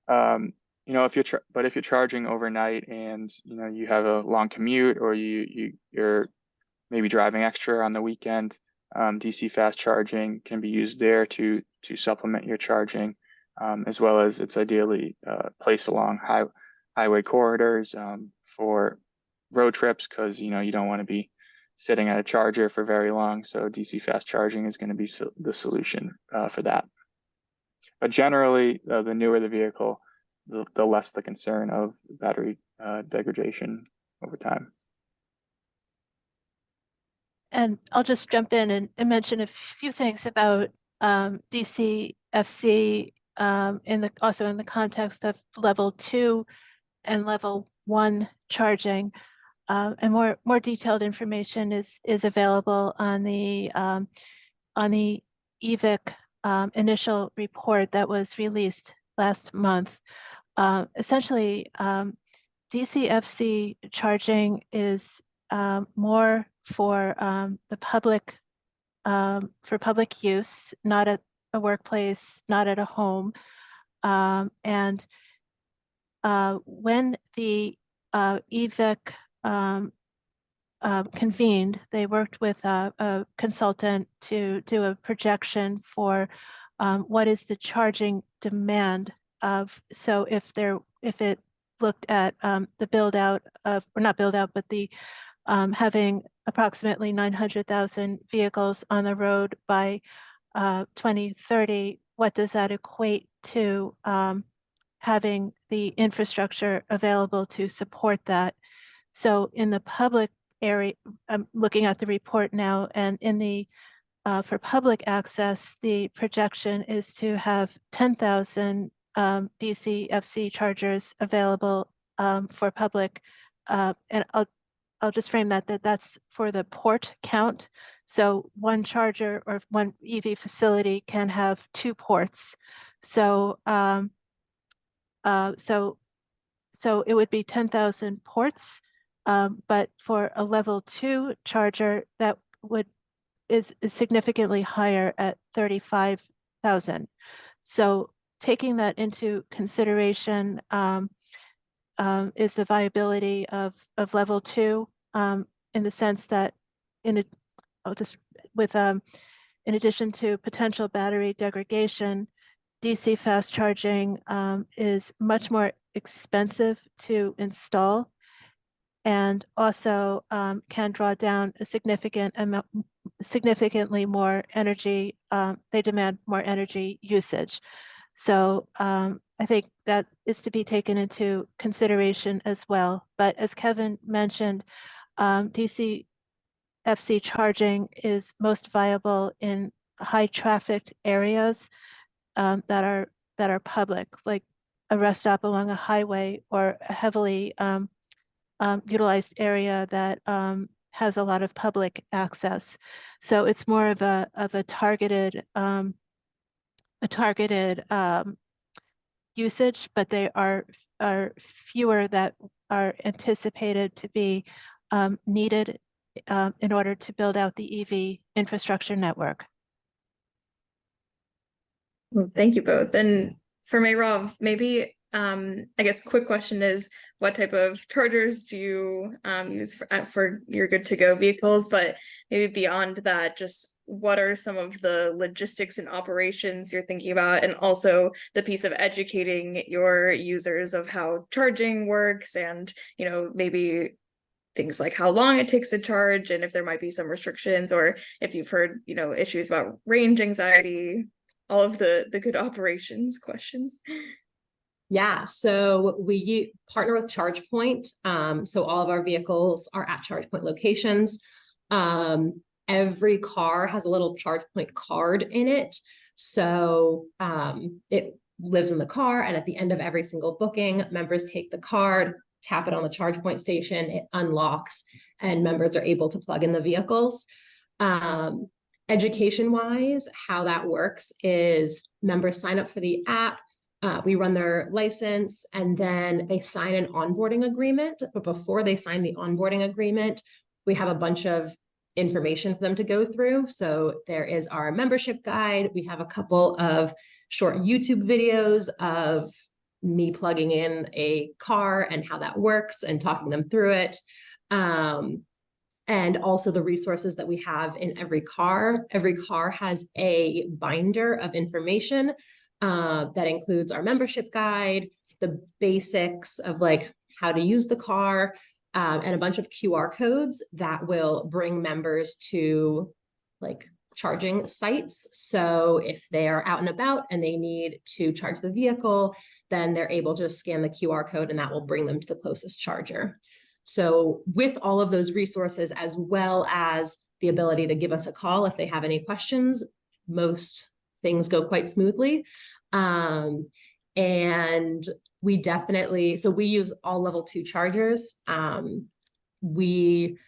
if you're charging overnight and you have a long commute, or you're maybe driving extra on the weekend, DC fast charging can be used there to supplement your charging, as well as it's ideally placed along highway corridors for road trips, because you don't want to be sitting at a charger for very long. So DC fast charging is going to be the solution for that. But generally, the newer the vehicle, the less the concern of battery degradation over time. And I'll just jump in and mention a few things about DCFC also in the context of level 2 and level 1 charging. And more detailed information is available on the EVIC initial report that was released last month. Essentially, DCFC charging is more for the public, for public use, not at a workplace, not at a home. And when the EVIC convened, they worked with a consultant to do a projection for what is the charging demand of. So if it looked at the build out of, or not build out, but the having approximately 900,000 vehicles on the road by 2030, what does that equate to having the infrastructure available to support that? So in the public area, I'm looking at the report now, and in the for public access, the projection is to have 10,000 DCFC chargers available for public, and I'll just frame that's for the port count. So one charger or one EV facility can have 2 ports. So so it would be 10,000 ports, but for a level 2 charger, that is significantly higher at 35,000. So taking that into consideration, is the viability of level 2, in the sense that in addition to potential battery degradation, DC fast charging is much more expensive to install, and also can draw down a significantly more energy. They demand more energy usage. So I think that is to be taken into consideration as well. But as Kevin mentioned, DC FC charging is most viable in high trafficked areas that are public, like a rest stop along a highway or a heavily utilized area that has a lot of public access. So it's more of a targeted usage, but they are fewer that are anticipated to be needed in order to build out the EV infrastructure network. Well, thank you both. And for Merav, maybe I guess quick question is, what type of chargers do you use for your good to go vehicles? But maybe beyond that, just what are some of the logistics and operations you're thinking about, and also the piece of educating your users of how charging works, and maybe things like how long it takes to charge, and if there might be some restrictions, or if you've heard issues about range anxiety, all of the good operations questions. Yeah, so we partner with ChargePoint. So all of our vehicles are at ChargePoint locations. Every car has a little ChargePoint card in it. So it lives in the car, and at the end of every single booking, members take the card, tap it on the ChargePoint station, it unlocks, and members are able to plug in the vehicles. Education-wise, how that works is members sign up for the app, we run their license, and then they sign an onboarding agreement. But before they sign the onboarding agreement, we have a bunch of information for them to go through. So there is our membership guide. We have a couple of short YouTube videos of me plugging in a car and how that works and talking them through it. And also the resources that we have in every car. Every car has a binder of information that includes our membership guide, the basics of like how to use the car, and a bunch of QR codes that will bring members to like charging sites. So if they are out and about and they need to charge the vehicle, then they're able to scan the QR code and that will bring them to the closest charger. So with all of those resources, as well as the ability to give us a call if they have any questions, most things go quite smoothly. And we definitely, so we use all level 2 chargers. We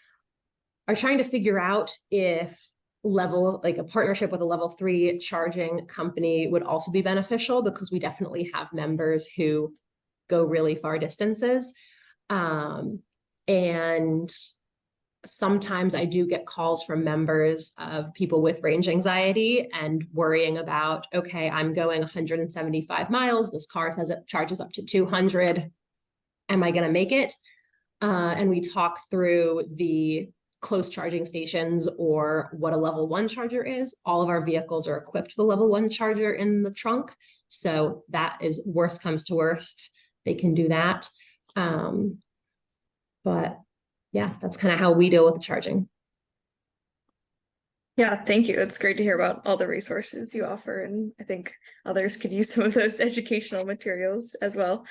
are trying to figure out if like a partnership with a level 3 charging company would also be beneficial, because we definitely have members who go really far distances. And sometimes I do get calls from members of people with range anxiety and worrying about, okay, I'm going 175 miles. This car says it charges up to 200. Am I going to make it? And we talk through the close charging stations or what a level 1 charger is. All of our vehicles are equipped with a level 1 charger in the trunk. So that is, worst comes to worst, they can do that. But yeah, that's kind of how we deal with the charging. Yeah, thank you. It's great to hear about all the resources you offer, and I think others could use some of those educational materials as well.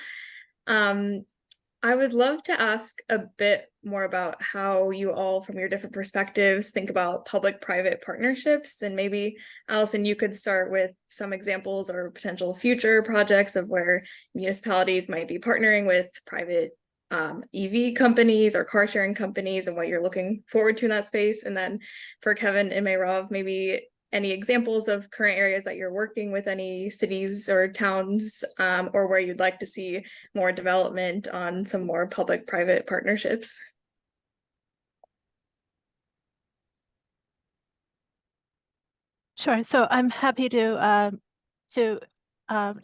I would love to ask a bit more about how you all, from your different perspectives, think about public-private partnerships. And maybe, Alison, you could start with some examples or potential future projects of where municipalities might be partnering with private EV companies or car sharing companies, and what you're looking forward to in that space. And then for Kevin and Merav, maybe any examples of current areas that you're working with, any cities or towns, or where you'd like to see more development on some more public-private partnerships. Sure. So I'm happy to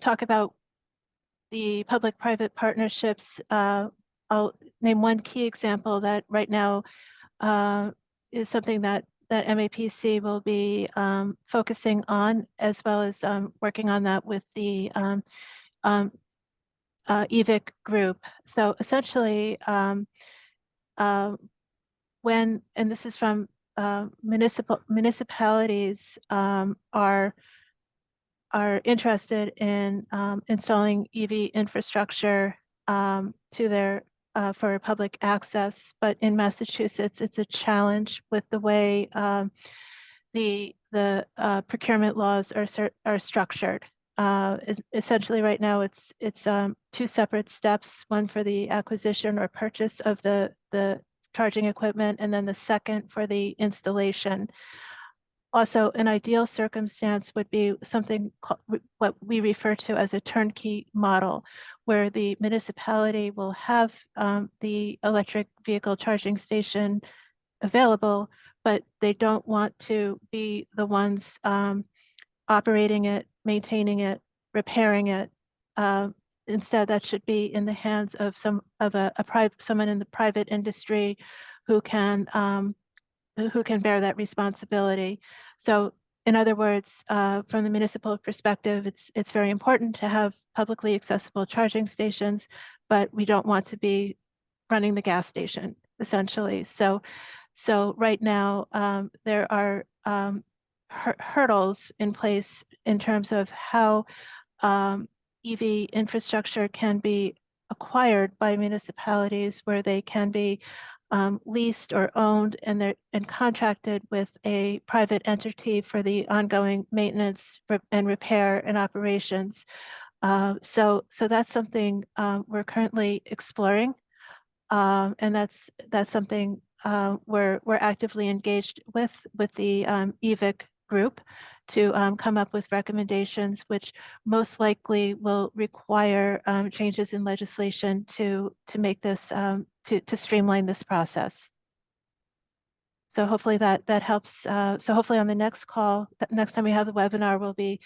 talk about the public-private partnerships, I'll name one key example that right now is something that MAPC will be focusing on, as well as working on that with the EVIC group. So essentially, when, and this is from municipalities are interested in installing EV infrastructure to their for public access, but in Massachusetts, it's a challenge with the way the procurement laws are structured. Essentially, right now, it's two separate steps: one for the acquisition or purchase of the charging equipment, and then the second for the installation. Also, an ideal circumstance would be something what we refer to as a turnkey model, where the municipality will have the electric vehicle charging station available, but they don't want to be the ones operating it, maintaining it, repairing it. Instead, that should be in the hands of someone in the private industry who can bear that responsibility. So, in other words, from the municipal perspective, it's very important to have publicly accessible charging stations, but we don't want to be running the gas station, essentially. So right now, there are hurdles in place in terms of how EV infrastructure can be acquired by municipalities, where they can be leased or owned and contracted with a private entity for the ongoing maintenance and repair and operations. So that's something we're currently exploring, and that's something we're actively engaged with the EVIC group to come up with recommendations, which most likely will require changes in legislation to make this to streamline this process. So hopefully that helps. So hopefully on the next call, next time we have the webinar, will be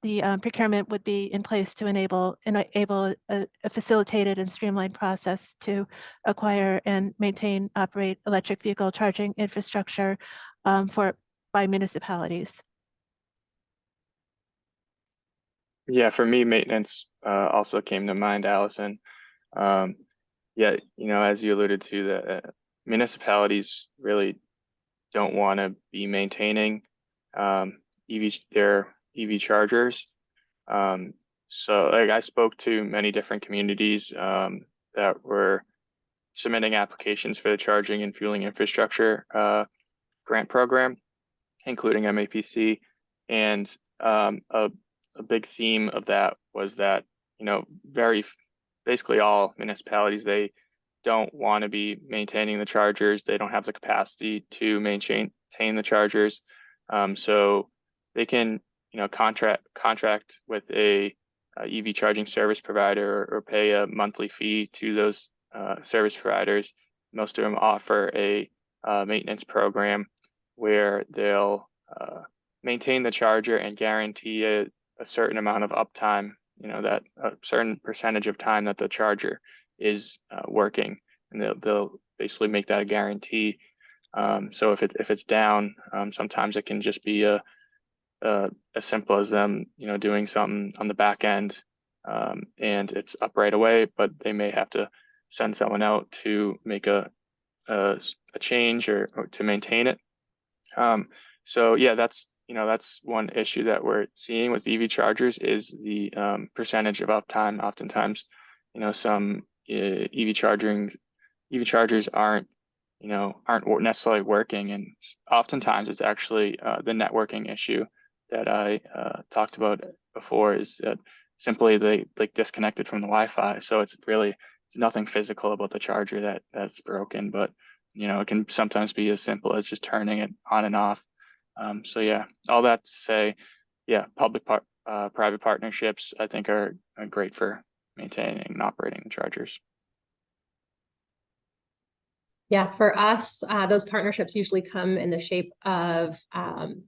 the procurement would be in place to enable a facilitated and streamlined process to acquire and maintain, operate electric vehicle charging infrastructure by municipalities. Yeah, for me, maintenance also came to mind, Allison. Yeah, as you alluded to, the municipalities really don't want to be maintaining their EV chargers. So like I spoke to many different communities that were submitting applications for the charging and fueling infrastructure grant program, including MAPC. And a big theme of that was that, basically all municipalities, they don't want to be maintaining the chargers. They don't have the capacity to maintain the chargers. So they can, contract with a EV charging service provider or pay a monthly fee to those service providers. Most of them offer a maintenance program where they'll maintain the charger and guarantee a certain amount of uptime, that a certain percentage of time that the charger is working, and they'll basically make that a guarantee. So if it's down, sometimes it can just be as simple as them, doing something on the back end, and it's up right away, but they may have to send someone out to make a change or to maintain it. So yeah, that's one issue that we're seeing with EV chargers is the percentage of uptime. Oftentimes, some EV chargers aren't necessarily working, and oftentimes it's actually the networking issue that I talked about before, is that simply they disconnected from the Wi-Fi. So it's nothing physical about the charger that's broken, but it can sometimes be as simple as just turning it on and off. So yeah, all that to say, yeah, public-private partnerships I think are great for maintaining and operating the chargers. Yeah, for us, those partnerships usually come in the shape of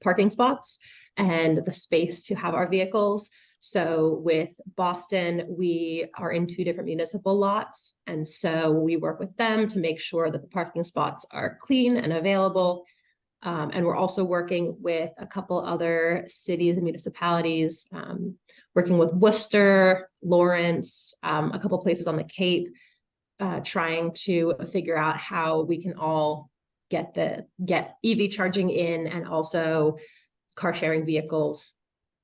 parking spots and the space to have our vehicles. So with Boston, we are in 2 different municipal lots. And so we work with them to make sure that the parking spots are clean and available. And we're also working with a couple other cities and municipalities, working with Worcester, Lawrence, a couple places on the Cape, trying to figure out how we can all get EV charging in and also car sharing vehicles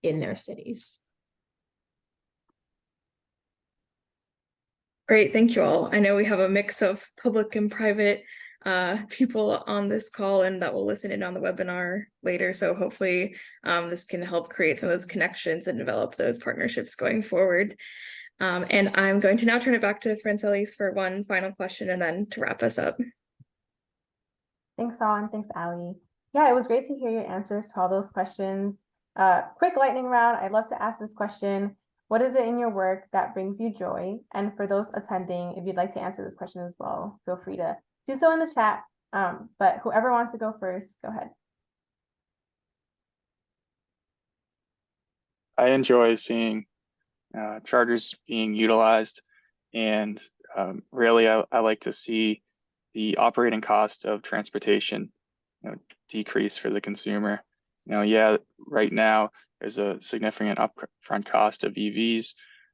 in their cities. Great, thank you all. I know we have a mix of public and private people on this call and that will listen in on the webinar later. So hopefully this can help create some of those connections and develop those partnerships going forward. And I'm going to now turn it back to Francelis for one final question and then to wrap us up. Thanks, Saul, and thanks, Ali. Yeah, it was great to hear your answers to all those questions. Quick lightning round. I'd love to ask this question. What is it in your work that brings you joy? And for those attending, if you'd like to answer this question as well, feel free to do so in the chat. But whoever wants to go first, go ahead. I enjoy seeing chargers being utilized, and really I like to see the operating cost of transportation decrease for the consumer. Yeah, right now there's a significant upfront cost of EVs,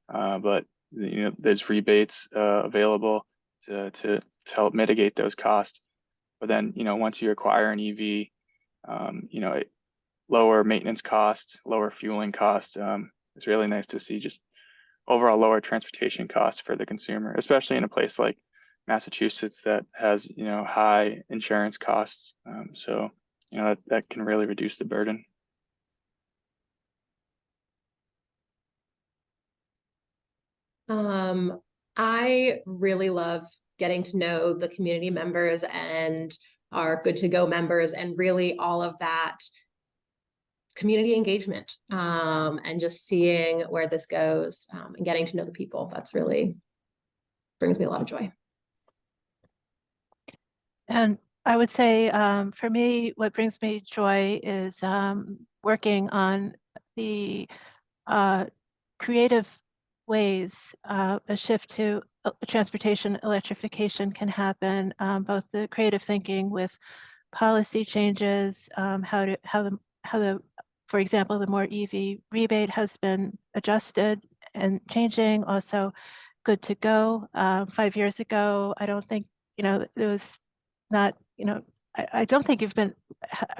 but there's rebates available to help mitigate those costs. But then once you acquire an EV, lower maintenance costs, lower fueling costs. It's really nice to see just overall lower transportation costs for the consumer, especially in a place like Massachusetts that has high insurance costs. So that can really reduce the burden. I really love getting to know the community members and our Good to Go members, and really all of that community engagement, and just seeing where this goes, and getting to know the people. That's really brings me a lot of joy. And I would say for me, what brings me joy is working on the creative ways a shift to transportation electrification can happen, both the creative thinking with policy changes, for example, the more EV rebate has been adjusted and changing. Also, Good to Go. 5 years ago, I don't think it was not I don't think you've been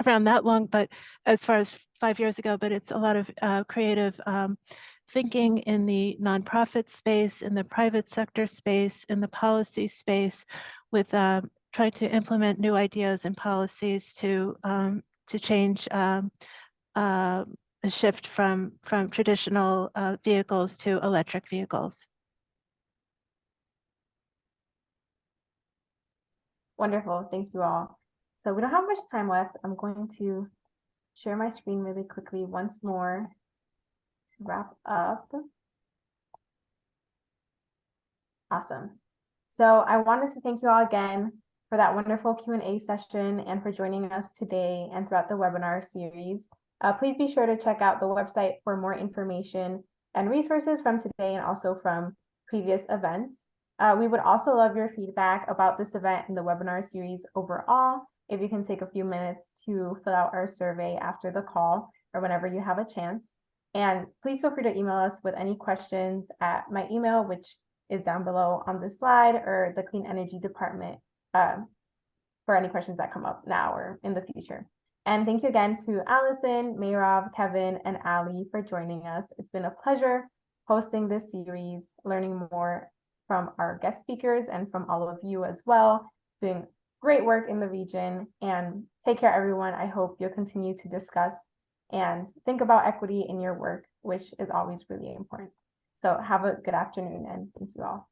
around that long, but as far as 5 years ago, but it's a lot of creative thinking in the nonprofit space, in the private sector space, in the policy space, with trying to implement new ideas and policies to change a shift from traditional vehicles to electric vehicles. Wonderful, thank you all. So we don't have much time left. I'm going to share my screen really quickly once more to wrap up. Awesome. So I wanted to thank you all again for that wonderful Q&A session and for joining us today and throughout the webinar series. Please be sure to check out the website for more information and resources from today and also from previous events. We would also love your feedback about this event and the webinar series overall. If you can take a few minutes to fill out our survey after the call or whenever you have a chance. And please feel free to email us with any questions at my email, which is down below on the slide, or the Clean Energy Department for any questions that come up now or in the future. And thank you again to Alison, Merav, Kevin, and Ali for joining us. It's been a pleasure hosting this series, learning more from our guest speakers and from all of you as well, doing great work in the region. And take care, everyone. I hope you'll continue to discuss and think about equity in your work, which is always really important. So have a good afternoon and thank you all.